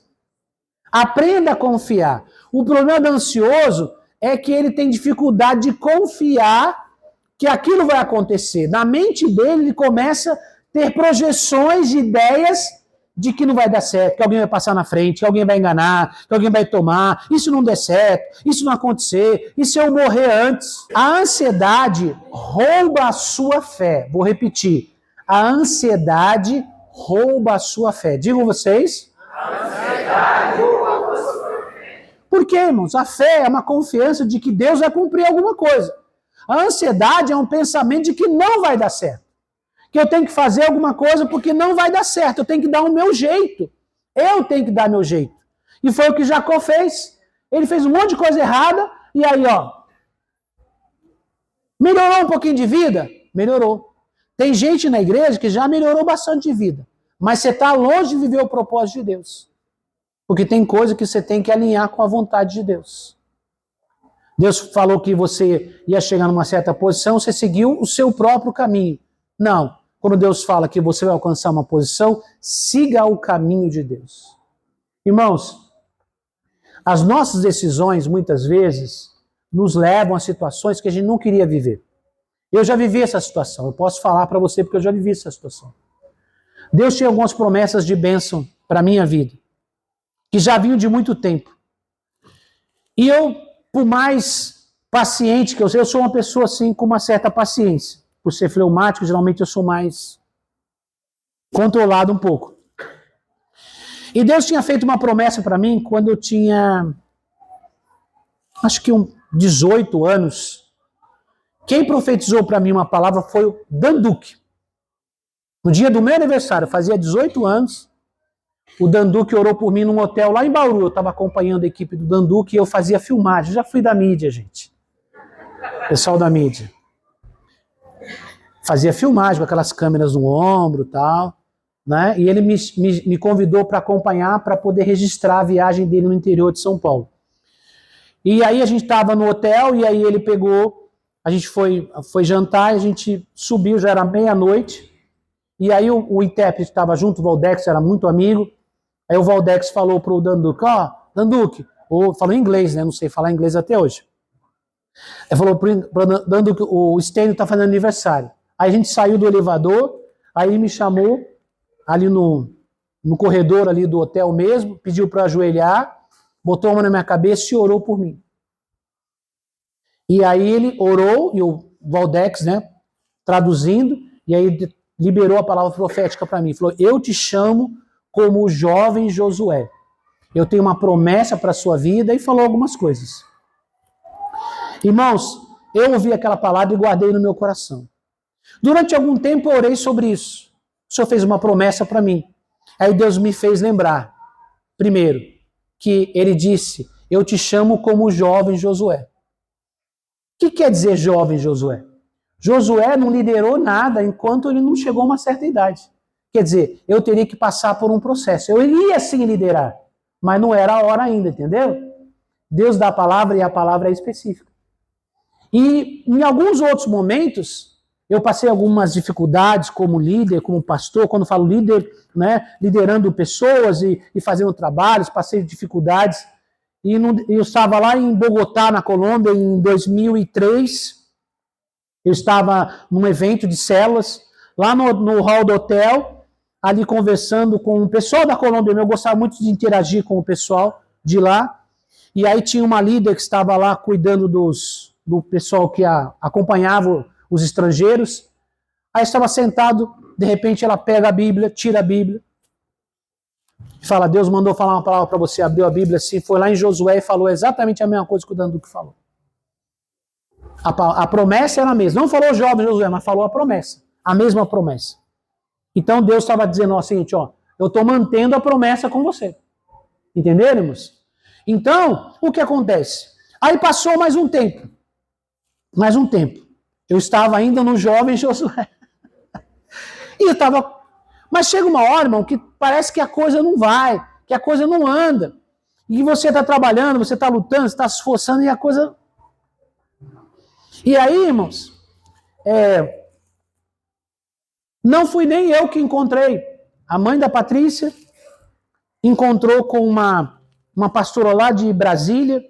Aprenda a confiar. O problema do ansioso é que ele tem dificuldade de confiar que aquilo vai acontecer. Na mente dele, ele começa a ter projeções de ideias de que não vai dar certo, que alguém vai passar na frente, que alguém vai enganar, que alguém vai tomar, isso não der certo, isso não acontecer, e se eu morrer antes? A ansiedade rouba a sua fé. Vou repetir. A ansiedade rouba a sua fé. Digam vocês. A ansiedade rouba a sua fé. Por quê, irmãos? A fé é uma confiança de que Deus vai cumprir alguma coisa. A ansiedade é um pensamento de que não vai dar certo. Que eu tenho que fazer alguma coisa porque não vai dar certo. Eu tenho que dar o meu jeito. Eu tenho que dar meu jeito. E foi o que Jacó fez. Ele fez um monte de coisa errada e aí, melhorou um pouquinho de vida? Melhorou. Tem gente na igreja que já melhorou bastante de vida. Mas você está longe de viver o propósito de Deus. Porque tem coisa que você tem que alinhar com a vontade de Deus. Deus falou que você ia chegar numa certa posição, você seguiu o seu próprio caminho. Não. Quando Deus fala que você vai alcançar uma posição, siga o caminho de Deus. Irmãos, as nossas decisões, muitas vezes, nos levam a situações que a gente não queria viver. Eu já vivi essa situação, eu posso falar para você porque eu já vivi essa situação. Deus tinha algumas promessas de bênção para a minha vida, que já vinham de muito tempo. E eu, por mais paciente que eu sou uma pessoa assim com uma certa paciência. Por ser fleumático, geralmente eu sou mais controlado um pouco. E Deus tinha feito uma promessa para mim quando eu tinha, acho que 18 anos. Quem profetizou para mim uma palavra foi o Danduque. No dia do meu aniversário, eu fazia 18 anos, o Danduque orou por mim num hotel lá em Bauru. Eu estava acompanhando a equipe do Danduque e eu fazia filmagem. Eu já fui da mídia, gente. Pessoal da mídia. Fazia filmagem com aquelas câmeras no ombro e tal, né? E ele me convidou para acompanhar, para poder registrar a viagem dele no interior de São Paulo. E aí a gente estava no hotel, e aí ele pegou a gente foi jantar, a gente subiu, já era meia-noite, e aí o intérprete estava junto, o Valdex era muito amigo, aí o Valdex falou pro Danduque, Danduque, ou falou em inglês, né, não sei falar inglês até hoje. Ele falou pro Danduque, o Stênio tá fazendo aniversário. Aí a gente saiu do elevador, aí ele me chamou ali no corredor ali do hotel mesmo, pediu para ajoelhar, botou a mão na minha cabeça e orou por mim. E aí ele orou, e o Valdex, né, traduzindo, e aí liberou a palavra profética para mim. Falou, eu te chamo como o jovem Josué. Eu tenho uma promessa para a sua vida, e falou algumas coisas. Irmãos, eu ouvi aquela palavra e guardei no meu coração. Durante algum tempo eu orei sobre isso. O Senhor fez uma promessa para mim. Aí Deus me fez lembrar, primeiro, que ele disse, eu te chamo como o jovem Josué. O que quer dizer jovem Josué? Josué não liderou nada enquanto ele não chegou a uma certa idade. Quer dizer, eu teria que passar por um processo. Eu iria sim liderar, mas não era a hora ainda, entendeu? Deus dá a palavra e a palavra é específica. E em alguns outros momentos, eu passei algumas dificuldades como líder, como pastor. Quando falo líder, né, liderando pessoas e fazendo trabalhos, passei dificuldades. E eu estava lá em Bogotá, na Colômbia, em 2003. Eu estava num evento de células, lá no hall do hotel, ali conversando com o pessoal da Colômbia. Eu gostava muito de interagir com o pessoal de lá. E aí tinha uma líder que estava lá cuidando do pessoal que acompanhava os estrangeiros. Aí estava sentado, de repente ela pega a Bíblia, tira a Bíblia, e fala, Deus mandou falar uma palavra para você, abriu a Bíblia assim, foi lá em Josué e falou exatamente a mesma coisa que o Danduque falou. A promessa era a mesma, não falou jovem Josué, mas falou a promessa, a mesma promessa. Então Deus estava dizendo o seguinte, eu estou mantendo a promessa com você. Entenderam, irmãos? Então, o que acontece? Aí passou mais um tempo. Eu estava ainda no jovem Josué. E eu estava... Mas chega uma hora, irmão, que parece que a coisa não vai, que a coisa não anda. E você está trabalhando, você está lutando, você está se esforçando e a coisa... E aí, irmãos, não fui nem eu que encontrei. A mãe da Patrícia encontrou com uma pastora lá de Brasília,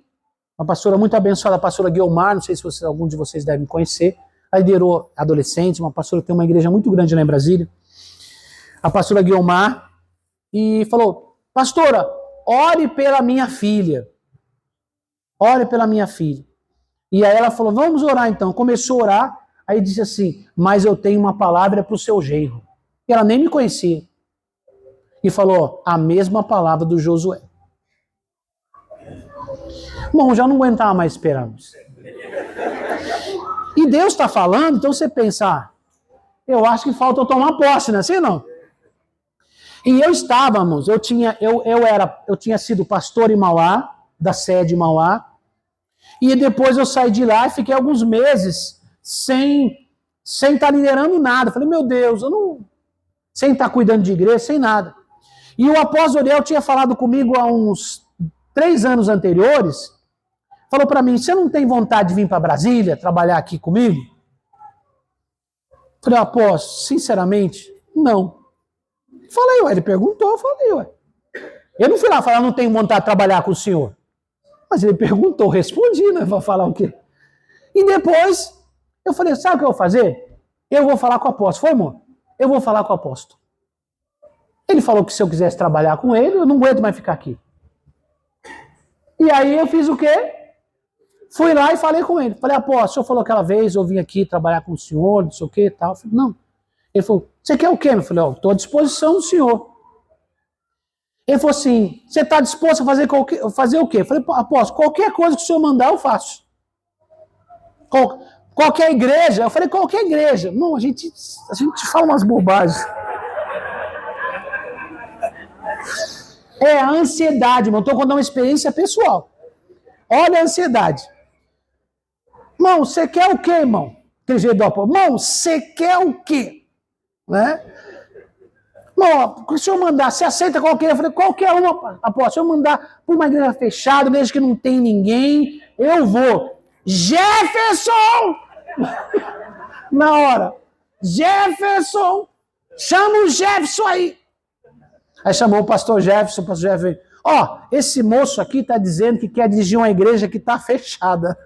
uma pastora muito abençoada, a pastora Guiomar, não sei se algum de vocês devem conhecer, ela liderou adolescentes, uma pastora que tem uma igreja muito grande lá em Brasília, a pastora Guiomar, e falou, pastora, ore pela minha filha. Ore pela minha filha. E aí ela falou, vamos orar então. Começou a orar, aí disse assim, mas eu tenho uma palavra para o seu genro. E ela nem me conhecia. E falou, a mesma palavra do Josué. Bom, já não aguentava mais esperarmos. E Deus está falando, então você pensa, eu acho que falta eu tomar posse, não é assim não? E estávamos, eu tinha sido pastor em Mauá, da sede em Mauá, e depois eu saí de lá e fiquei alguns meses sem estar liderando nada. Falei, meu Deus, sem estar cuidando de igreja, sem nada. E o apóstolo Ariel tinha falado comigo há uns 3 anos anteriores, falou para mim, você não tem vontade de vir para Brasília, trabalhar aqui comigo? Falei, apóstolo, sinceramente, não. Falei, ele perguntou, eu falei, Eu não fui lá falar, não tenho vontade de trabalhar com o senhor. Mas ele perguntou, respondi, né? Vai falar o quê? E depois, eu falei, sabe o que eu vou fazer? Eu vou falar com o apóstolo. Foi, amor? Eu vou falar com o apóstolo. Ele falou que se eu quisesse trabalhar com ele, eu não aguento mais ficar aqui. E aí eu fiz o quê? Fui lá e falei com ele. Falei, apóstolo, o senhor falou aquela vez, eu vim aqui trabalhar com o senhor, não sei o quê e tal. Eu falei, não. Ele falou, você quer o quê? Eu falei, estou à disposição do senhor. Ele falou assim, você está disposto a fazer o quê? Eu falei, apóstolo, qualquer coisa que o senhor mandar, eu faço. Qualquer igreja? Eu falei, qualquer igreja. Não, a gente fala umas bobagens. É a ansiedade, irmão. Estou contando uma experiência pessoal. Olha a ansiedade. Irmão, você quer o quê, irmão? Aquele jeito do apóstolo. Irmão, você quer o quê? Né? Irmão, se o senhor mandar, você aceita qualquer? Eu falei, qualquer uma, apóstolo. Se eu mandar para uma igreja fechada, igreja que não tem ninguém, eu vou. Jefferson! Na hora. Jefferson! Chama o Jefferson aí! Aí chamou o pastor Jefferson veio. Ó, esse moço aqui está dizendo que quer dirigir uma igreja que está fechada.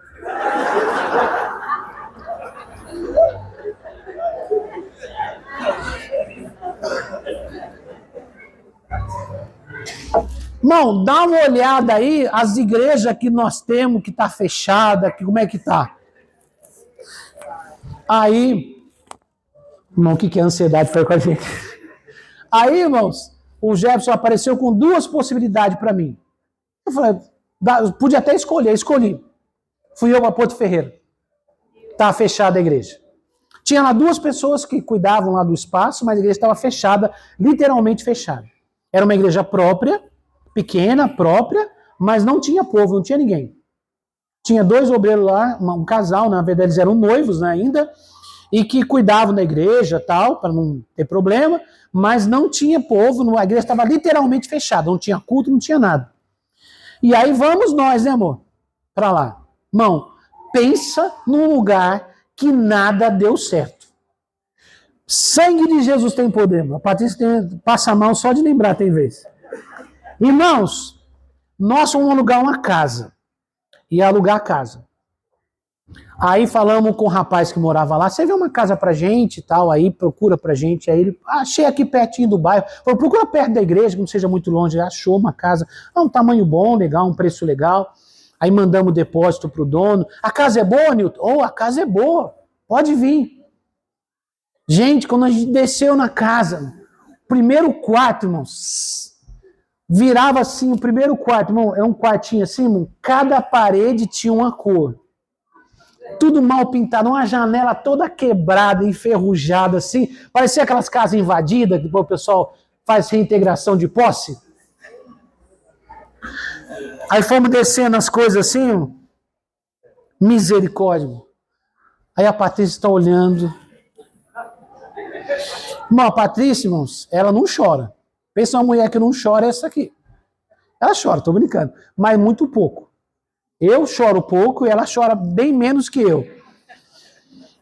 Irmão, dá uma olhada aí, as igrejas que nós temos, que está fechada, que como é que tá? Aí, irmão, o que a ansiedade foi com a gente? Aí, irmãos, o Jefferson apareceu com duas possibilidades para mim. Eu falei, podia até escolher, escolhi. Fui eu para Porto Ferreira. Estava fechada a igreja. Tinha lá duas pessoas que cuidavam lá do espaço, mas a igreja estava fechada, literalmente fechada. Era uma igreja própria, pequena, própria, mas não tinha povo, não tinha ninguém. Tinha dois obreiros lá, um casal, na verdade eles eram noivos, né, ainda, e que cuidavam da igreja, tal, para não ter problema, mas não tinha povo, a igreja estava literalmente fechada, não tinha culto, não tinha nada. E aí vamos nós, né, amor, para lá. Irmão, pensa num lugar que nada deu certo. Sangue de Jesus tem poder, a Patrícia passa mal só de lembrar, tem vez. Irmãos, nós fomos alugar uma casa. Ia alugar a casa. Aí falamos com o rapaz que morava lá, você vê uma casa pra gente e tal, aí procura pra gente. Aí ele, achei aqui pertinho do bairro. Falou, procura perto da igreja, que não seja muito longe. Ele achou uma casa, um tamanho bom, legal, um preço legal. Aí mandamos o depósito pro dono. A casa é boa, Nilton? A casa é boa, pode vir. Gente, quando a gente desceu na casa, primeiro quarto, irmãos, virava assim, o primeiro quarto, irmão, é um quartinho assim, irmão, cada parede tinha uma cor. Tudo mal pintado, uma janela toda quebrada, enferrujada assim, parecia aquelas casas invadidas, que o pessoal faz reintegração de posse. Aí fomos descendo as coisas assim, misericórdia. Aí a Patrícia está olhando. Irmão, a Patrícia, irmãos, ela não chora. Pensa uma mulher que não chora, é essa aqui. Ela chora, tô brincando, mas muito pouco. Eu choro pouco e ela chora bem menos que eu.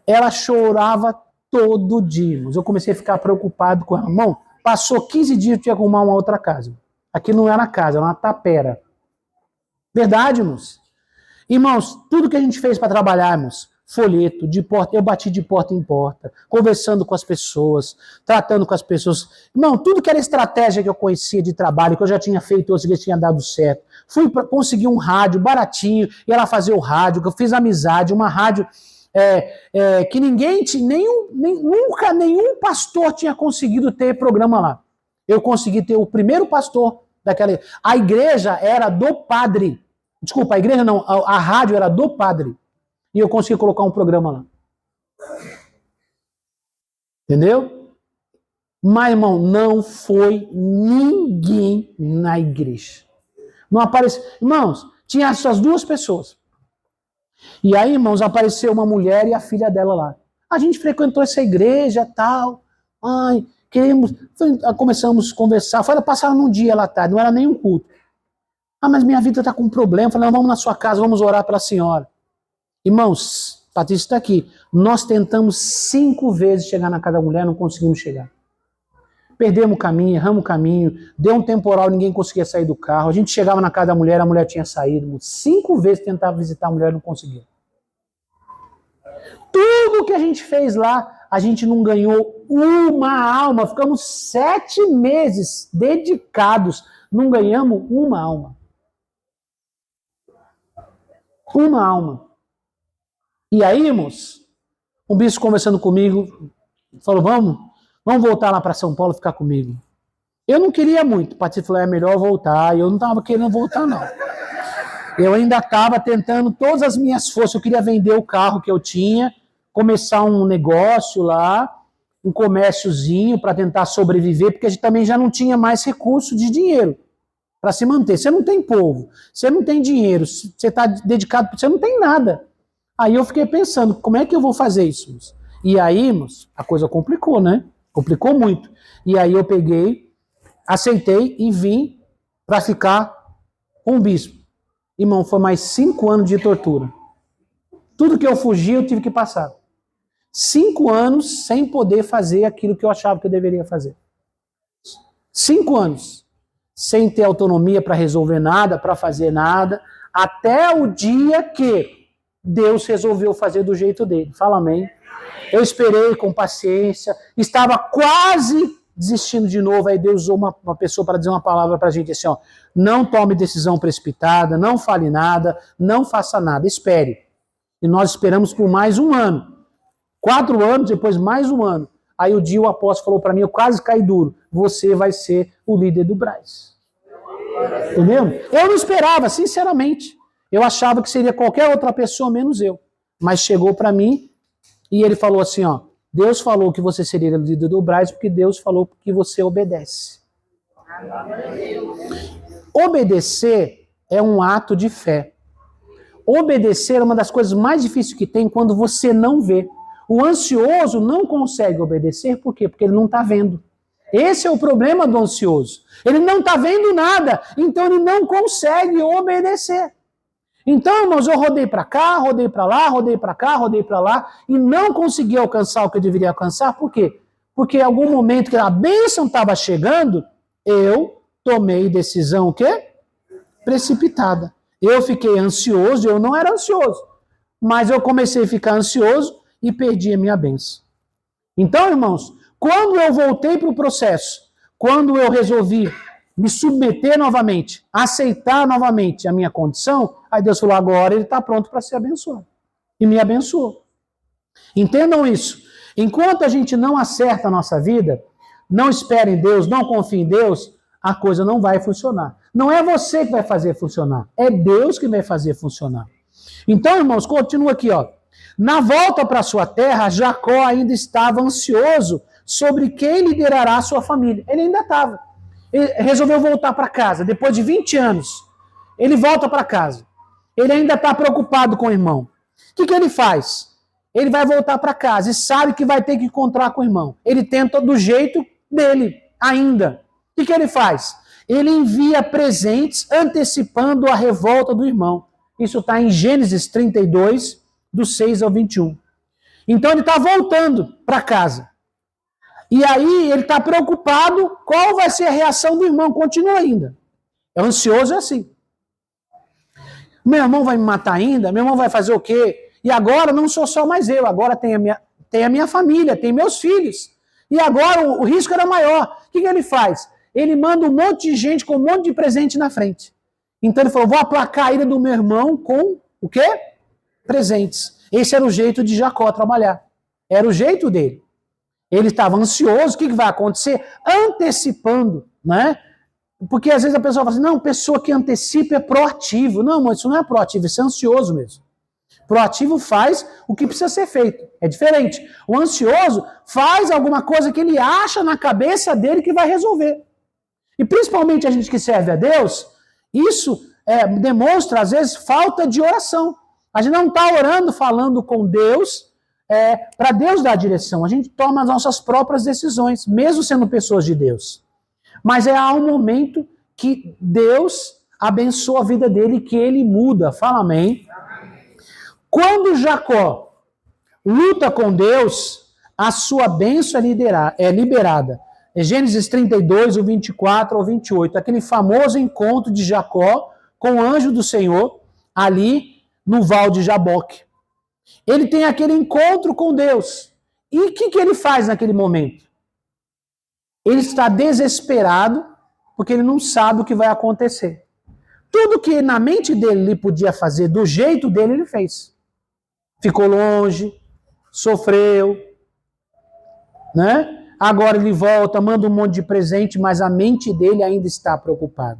Ela chorava todo dia, irmãos. Eu comecei a ficar preocupado com ela. Irmão, passou 15 dias, eu tinha que arrumar uma outra casa. Aqui não era casa, era uma tapera. Verdade, irmãos? Irmãos, tudo que a gente fez para trabalhar, irmãos, folheto, de porta, eu bati de porta em porta, conversando com as pessoas, tratando com as pessoas. Irmão, tudo que era estratégia que eu conhecia de trabalho, que eu já tinha feito, eu que tinha dado certo. Fui conseguir um rádio baratinho, ia lá fazer o rádio, que eu fiz amizade, uma rádio que nunca nenhum pastor tinha conseguido ter programa lá. Eu consegui ter o primeiro pastor daquela. A igreja era do padre. Desculpa, a igreja não, a rádio era do padre. E eu consegui colocar um programa lá. Entendeu? Mas, irmão, não foi ninguém na igreja. Não apareceu. Irmãos, tinha essas duas pessoas. E aí, irmãos, apareceu uma mulher e a filha dela lá. A gente frequentou essa igreja, tal. Ai, começamos a conversar. Passaram num dia lá tarde, não era nem um culto. Mas minha vida está com um problema. Falei, vamos na sua casa, vamos orar pela senhora. Irmãos, Patrícia está aqui. Nós tentamos 5 vezes chegar na casa da mulher, não conseguimos chegar. Perdemos o caminho, erramos o caminho, deu um temporal, ninguém conseguia sair do carro. A gente chegava na casa da mulher, a mulher tinha saído. 5 vezes tentava visitar a mulher, não conseguia. Tudo que a gente fez lá, a gente não ganhou uma alma. Ficamos 7 meses dedicados, não ganhamos uma alma. Uma alma. E aí, irmãos, um bispo conversando comigo, falou, vamos voltar lá para São Paulo ficar comigo. Eu não queria muito, o Patrícia falou, é melhor voltar, e eu não estava querendo voltar, não. Eu ainda estava tentando todas as minhas forças, eu queria vender o carro que eu tinha, começar um negócio lá, um comérciozinho para tentar sobreviver, porque a gente também já não tinha mais recurso de dinheiro para se manter. Você não tem povo, você não tem dinheiro, você está dedicado, você não tem nada. Aí eu fiquei pensando, como é que eu vou fazer isso? E aí, irmãos, a coisa complicou, né? Complicou muito. E aí eu peguei, aceitei e vim para ficar com o bispo. Irmão, foi mais 5 anos de tortura. Tudo que eu fugi, eu tive que passar. 5 anos sem poder fazer aquilo que eu achava que eu deveria fazer. 5 anos sem ter autonomia para resolver nada, para fazer nada, até o dia que Deus resolveu fazer do jeito dele. Fala amém. Eu esperei com paciência, estava quase desistindo de novo, aí Deus usou uma pessoa para dizer uma palavra para a gente assim, ó, não tome decisão precipitada, não fale nada, não faça nada, espere. E nós esperamos por mais 1 ano. 4 anos, depois mais 1 ano. Aí o dia o apóstolo falou para mim, eu quase caí duro, você vai ser o líder do Brás. Entendeu? Eu não esperava, sinceramente. Eu achava que seria qualquer outra pessoa menos eu. Mas chegou para mim e ele falou assim, ó, Deus falou que você seria o líder do Brás porque Deus falou que você obedece. Obedecer é um ato de fé. Obedecer é uma das coisas mais difíceis que tem quando você não vê. O ansioso não consegue obedecer, por quê? Porque ele não está vendo. Esse é o problema do ansioso. Ele não está vendo nada, então ele não consegue obedecer. Então, irmãos, eu rodei para cá, rodei para lá, rodei para cá, rodei para lá, e não consegui alcançar o que eu deveria alcançar, por quê? Porque em algum momento que a bênção estava chegando, eu tomei decisão o quê? Precipitada. Eu fiquei ansioso, eu não era ansioso, mas eu comecei a ficar ansioso e perdi a minha bênção. Então, irmãos, quando eu voltei para o processo, quando eu resolvi me submeter novamente, aceitar novamente a minha condição, aí Deus falou, agora ele está pronto para ser abençoado. E me abençoou. Entendam isso. Enquanto a gente não acerta a nossa vida, não espera em Deus, não confia em Deus, a coisa não vai funcionar. Não é você que vai fazer funcionar, é Deus que vai fazer funcionar. Então, irmãos, continua aqui, ó. Na volta para sua terra, Jacó ainda estava ansioso sobre quem liderará a sua família. Ele ainda estava. Ele resolveu voltar para casa, depois de 20 anos. Ele volta para casa. Ele ainda está preocupado com o irmão. O que ele faz? Ele vai voltar para casa e sabe que vai ter que encontrar com o irmão. Ele tenta do jeito dele, ainda. O que ele faz? Ele envia presentes antecipando a revolta do irmão. Isso está em Gênesis 32, do 6 ao 21. Então ele está voltando para casa. E aí ele está preocupado qual vai ser a reação do irmão. Continua ainda. É ansioso assim. Meu irmão vai me matar ainda? Meu irmão vai fazer o quê? E agora não sou só mais eu. Agora tem a minha família, tem meus filhos. E agora o risco era maior. O que ele faz? Ele manda um monte de gente com um monte de presente na frente. Então ele falou, vou aplacar a ira do meu irmão com o quê? Presentes. Esse era o jeito de Jacó trabalhar. Era o jeito dele. Ele estava ansioso, o que vai acontecer? Antecipando, né? Porque às vezes a pessoa fala assim, não, pessoa que antecipa é proativo. Não, mas isso não é proativo, isso é ansioso mesmo. Proativo faz o que precisa ser feito. É diferente. O ansioso faz alguma coisa que ele acha na cabeça dele que vai resolver. E principalmente a gente que serve a Deus, isso demonstra, às vezes, falta de oração. A gente não está orando, falando com Deus, para Deus dar a direção. A gente toma as nossas próprias decisões, mesmo sendo pessoas de Deus. Mas há um momento que Deus abençoa a vida dele, que ele muda. Fala amém. Quando Jacó luta com Deus, a sua bênção é liberada. É Gênesis 32, o 24 ao 28. Aquele famoso encontro de Jacó com o anjo do Senhor, ali no Val de Jaboque. Ele tem aquele encontro com Deus. E o que ele faz naquele momento? Ele está desesperado, porque ele não sabe o que vai acontecer. Tudo que na mente dele ele podia fazer do jeito dele, ele fez. Ficou longe, sofreu, né? Agora ele volta, manda um monte de presente, mas a mente dele ainda está preocupada.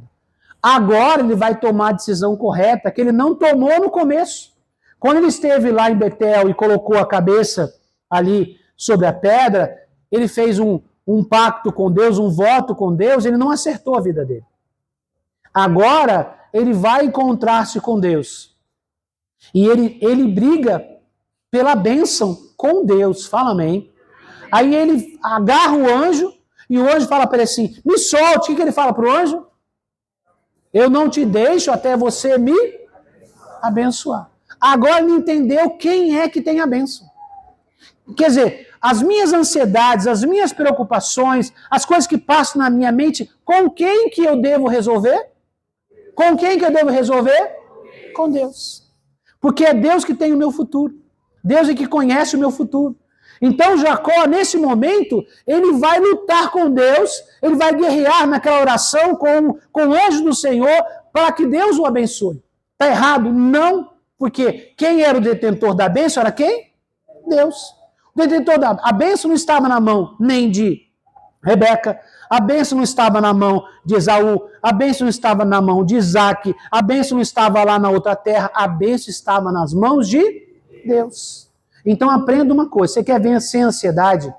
Agora ele vai tomar a decisão correta, que ele não tomou no começo. Quando ele esteve lá em Betel e colocou a cabeça ali sobre a pedra, ele fez um pacto com Deus, um voto com Deus, ele não acertou a vida dele. Agora ele vai encontrar-se com Deus. E ele briga pela bênção com Deus. Fala amém. Aí ele agarra o anjo e o anjo fala para ele assim, me solte. O que ele fala para o anjo? Eu não te deixo até você me abençoar. Agora ele entendeu quem é que tem a bênção. Quer dizer, as minhas ansiedades, as minhas preocupações, as coisas que passam na minha mente, com quem que eu devo resolver? Com quem que eu devo resolver? Com Deus. Porque é Deus que tem o meu futuro. Deus é que conhece o meu futuro. Então Jacó, nesse momento, ele vai lutar com Deus, ele vai guerrear naquela oração com o anjo do Senhor para que Deus o abençoe. Está errado? Não, porque quem era o detentor da bênção era quem? Deus. O detentor a bênção não estava na mão nem de Rebeca, a bênção não estava na mão de Esaú, a bênção não estava na mão de Isaac, a bênção não estava lá na outra terra, a bênção estava nas mãos de Deus. Então aprenda uma coisa, você quer vencer a ansiedade?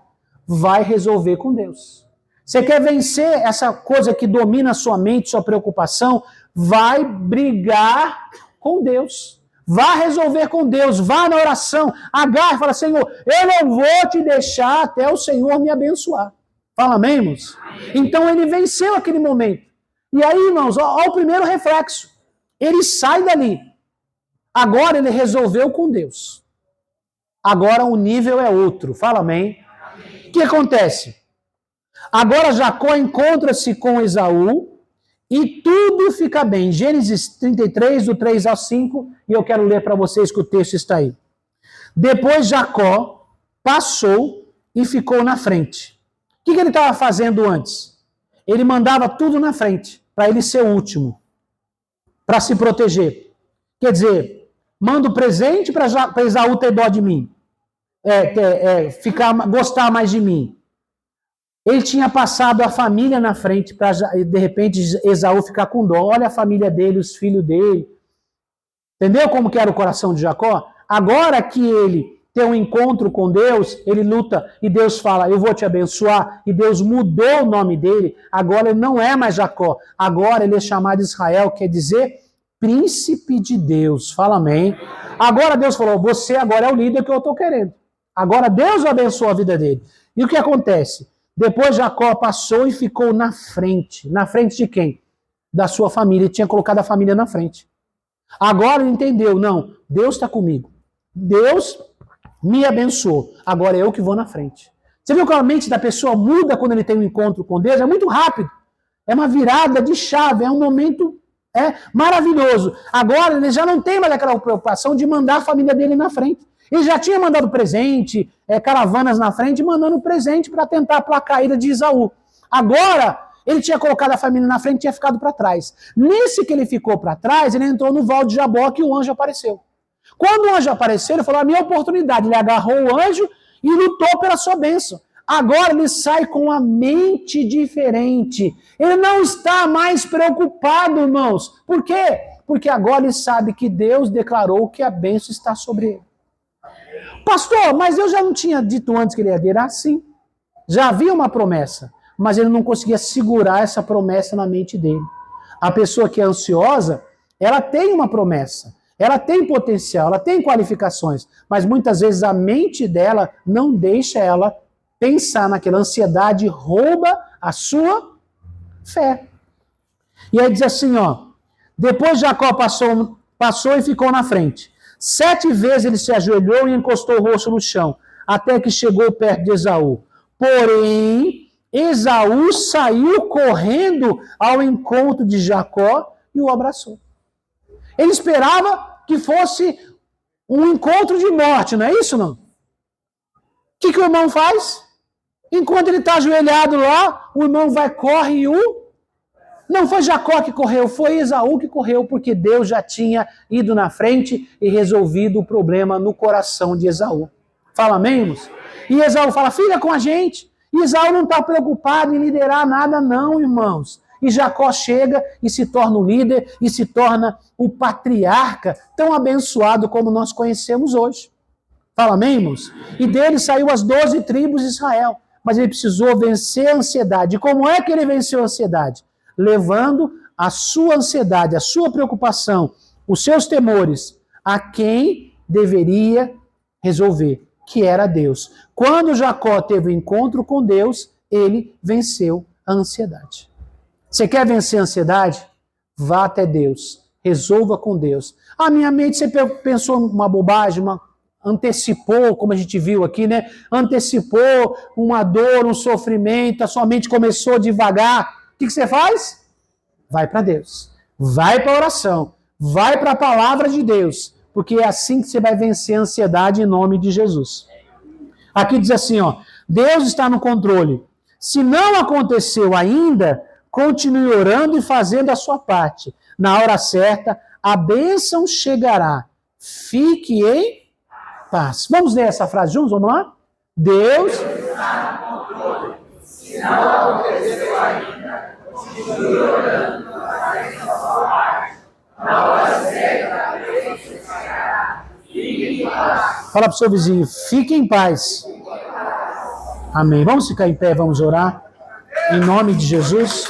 Vai resolver com Deus. Você quer vencer essa coisa que domina a sua mente, sua preocupação? Vai brigar com Deus. Vá resolver com Deus, vá na oração, agarre e fala, Senhor, eu não vou te deixar até o Senhor me abençoar. Fala amém, irmãos? Então ele venceu aquele momento. E aí, irmãos, ó o primeiro reflexo. Ele sai dali. Agora ele resolveu com Deus. Agora o nível é outro. Fala amém? O que acontece? Agora Jacó encontra-se com Esaú e tudo fica bem. Gênesis 33, do 3 ao 5, e eu quero ler para vocês que o texto está aí. Depois Jacó passou e ficou na frente. O que ele estava fazendo antes? Ele mandava tudo na frente, para ele ser o último, para se proteger. Quer dizer, manda o presente para Esaú ter dó de mim, gostar mais de mim. Ele tinha passado a família na frente para, de repente, Esaú ficar com dó. Olha a família dele, os filhos dele. Entendeu como que era o coração de Jacó? Agora que ele tem um encontro com Deus, ele luta e Deus fala, eu vou te abençoar. E Deus mudou o nome dele. Agora ele não é mais Jacó. Agora ele é chamado Israel, quer dizer príncipe de Deus. Fala amém. Agora Deus falou, você agora é o líder que eu estou querendo. Agora Deus abençoa a vida dele. E o que acontece? Depois Jacó passou e ficou na frente. Na frente de quem? Da sua família. Ele tinha colocado a família na frente. Agora ele entendeu. Não, Deus está comigo. Deus me abençoou. Agora é eu que vou na frente. Você viu que a mente da pessoa muda quando ele tem um encontro com Deus? É muito rápido. É uma virada de chave. É um momento maravilhoso. Agora ele já não tem mais aquela preocupação de mandar a família dele na frente. Ele já tinha mandado presente, caravanas na frente, mandando presente para tentar aplacar a ira de Esaú. Agora, ele tinha colocado a família na frente e tinha ficado para trás. Nesse que ele ficou para trás, ele entrou no val de Jaboque e o anjo apareceu. Quando o anjo apareceu, ele falou, a minha oportunidade. Ele agarrou o anjo e lutou pela sua bênção. Agora ele sai com a mente diferente. Ele não está mais preocupado, irmãos. Por quê? Porque agora ele sabe que Deus declarou que a bênção está sobre ele. Pastor, mas eu já não tinha dito antes que ele ia virar? Sim. Já havia uma promessa, mas ele não conseguia segurar essa promessa na mente dele. A pessoa que é ansiosa, ela tem uma promessa, ela tem potencial, ela tem qualificações, mas muitas vezes a mente dela não deixa ela pensar naquela. Ansiedade rouba a sua fé. E aí diz assim, depois Jacó passou e ficou na frente. 7 vezes ele se ajoelhou e encostou o rosto no chão, até que chegou perto de Esaú. Porém, Esaú saiu correndo ao encontro de Jacó e o abraçou. Ele esperava que fosse um encontro de morte, não é isso, não? O que o irmão faz? Enquanto ele está ajoelhado lá, o irmão corre e o... Não foi Jacó que correu, foi Esaú que correu, porque Deus já tinha ido na frente e resolvido o problema no coração de Esaú. Fala amém, irmãos? E Esaú fala, fica com a gente. E Esaú não está preocupado em liderar nada não, irmãos. E Jacó chega e se torna o líder e se torna o patriarca tão abençoado como nós conhecemos hoje. Fala amém, irmãos? E dele saiu as 12 tribos de Israel. Mas ele precisou vencer a ansiedade. E como é que ele venceu a ansiedade? Levando a sua ansiedade, a sua preocupação, os seus temores a quem deveria resolver, que era Deus. Quando Jacó teve o encontro com Deus, ele venceu a ansiedade. Você quer vencer a ansiedade? Vá até Deus, resolva com Deus. A minha mente, você pensou uma bobagem, antecipou, como a gente viu aqui, né? Antecipou uma dor, um sofrimento, a sua mente começou devagar. O que você faz? Vai para Deus. Vai para a oração. Vai para a palavra de Deus. Porque é assim que você vai vencer a ansiedade em nome de Jesus. Aqui diz assim, ó, Deus está no controle. Se não aconteceu ainda, continue orando e fazendo a sua parte. Na hora certa, a bênção chegará. Fique em paz. Vamos ler essa frase juntos? Vamos lá? Deus está no controle. Se não aconteceu ainda, continue orando e fazendo a sua parte. Na hora certa, a bênção chegará. Fique em paz. Fala para o seu vizinho, fique em paz. Amém. Vamos ficar em pé, vamos orar. Em nome de Jesus.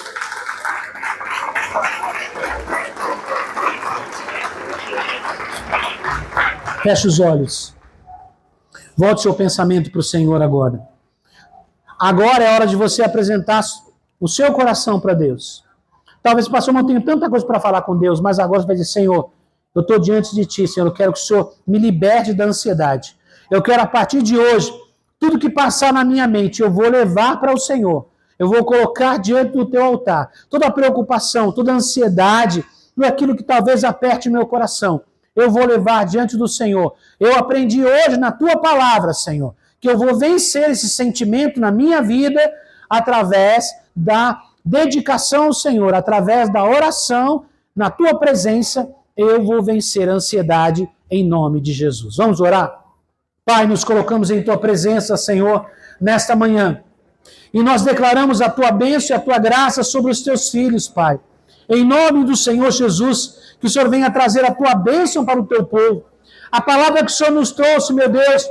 Feche os olhos. Volte seu pensamento para o Senhor agora. Agora é hora de você apresentar o seu coração para Deus. Talvez, pastor, não tenha tanta coisa para falar com Deus, mas agora você vai dizer, Senhor, eu estou diante de Ti, Senhor, eu quero que o Senhor me liberte da ansiedade. Eu quero, a partir de hoje, tudo que passar na minha mente, eu vou levar para o Senhor. Eu vou colocar diante do Teu altar. Toda a preocupação, toda a ansiedade, tudo aquilo que talvez aperte meu coração, eu vou levar diante do Senhor. Eu aprendi hoje na Tua palavra, Senhor, que eu vou vencer esse sentimento na minha vida através da dedicação ao Senhor, através da oração, na Tua presença, eu vou vencer a ansiedade em nome de Jesus. Vamos orar? Pai, nos colocamos em Tua presença, Senhor, nesta manhã. E nós declaramos a Tua bênção e a Tua graça sobre os Teus filhos, Pai. Em nome do Senhor Jesus, que o Senhor venha trazer a Tua bênção para o Teu povo. A palavra que o Senhor nos trouxe, meu Deus,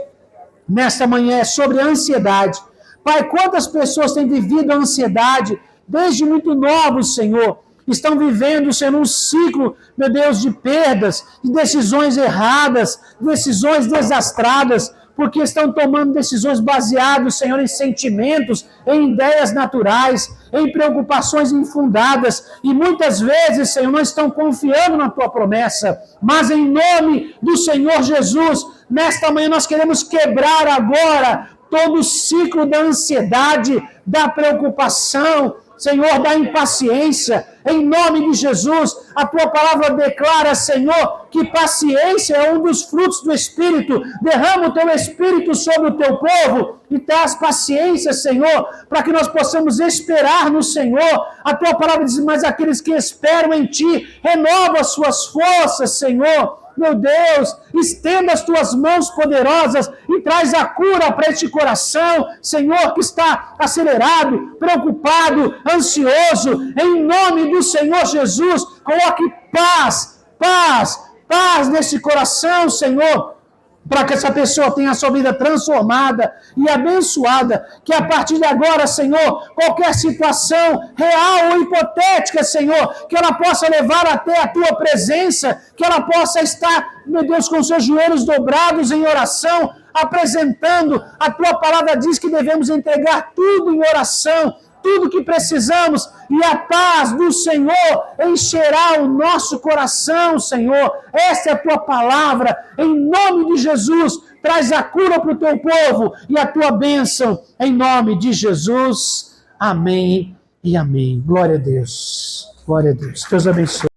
nesta manhã é sobre a ansiedade. Pai, quantas pessoas têm vivido a ansiedade desde muito novos, Senhor, estão vivendo, Senhor, um ciclo, meu Deus, de perdas, de decisões erradas, decisões desastradas, porque estão tomando decisões baseadas, Senhor, em sentimentos, em ideias naturais, em preocupações infundadas, e muitas vezes, Senhor, não estão confiando na Tua promessa, mas em nome do Senhor Jesus, nesta manhã nós queremos quebrar agora todo o ciclo da ansiedade, da preocupação, Senhor, da impaciência, em nome de Jesus, a Tua palavra declara, Senhor, que paciência é um dos frutos do Espírito. Derrama o Teu Espírito sobre o Teu povo e traz paciência, Senhor, para que nós possamos esperar no Senhor. A Tua palavra diz, mas aqueles que esperam em Ti, renova as suas forças, Senhor. Meu Deus, estenda as Tuas mãos poderosas e traz a cura para este coração, Senhor, que está acelerado, preocupado, ansioso. Em nome do Senhor Jesus, coloque paz nesse coração, Senhor, para que essa pessoa tenha a sua vida transformada e abençoada, que a partir de agora, Senhor, qualquer situação real ou hipotética, Senhor, que ela possa levar até a Tua presença, que ela possa estar, meu Deus, com seus joelhos dobrados em oração, apresentando, a Tua palavra diz que devemos entregar tudo em oração, tudo que precisamos, e a paz do Senhor encherá o nosso coração, Senhor. Essa é a Tua palavra, em nome de Jesus, traz a cura para o Teu povo e a Tua bênção, em nome de Jesus. Amém e amém. Glória a Deus. Glória a Deus. Deus abençoe.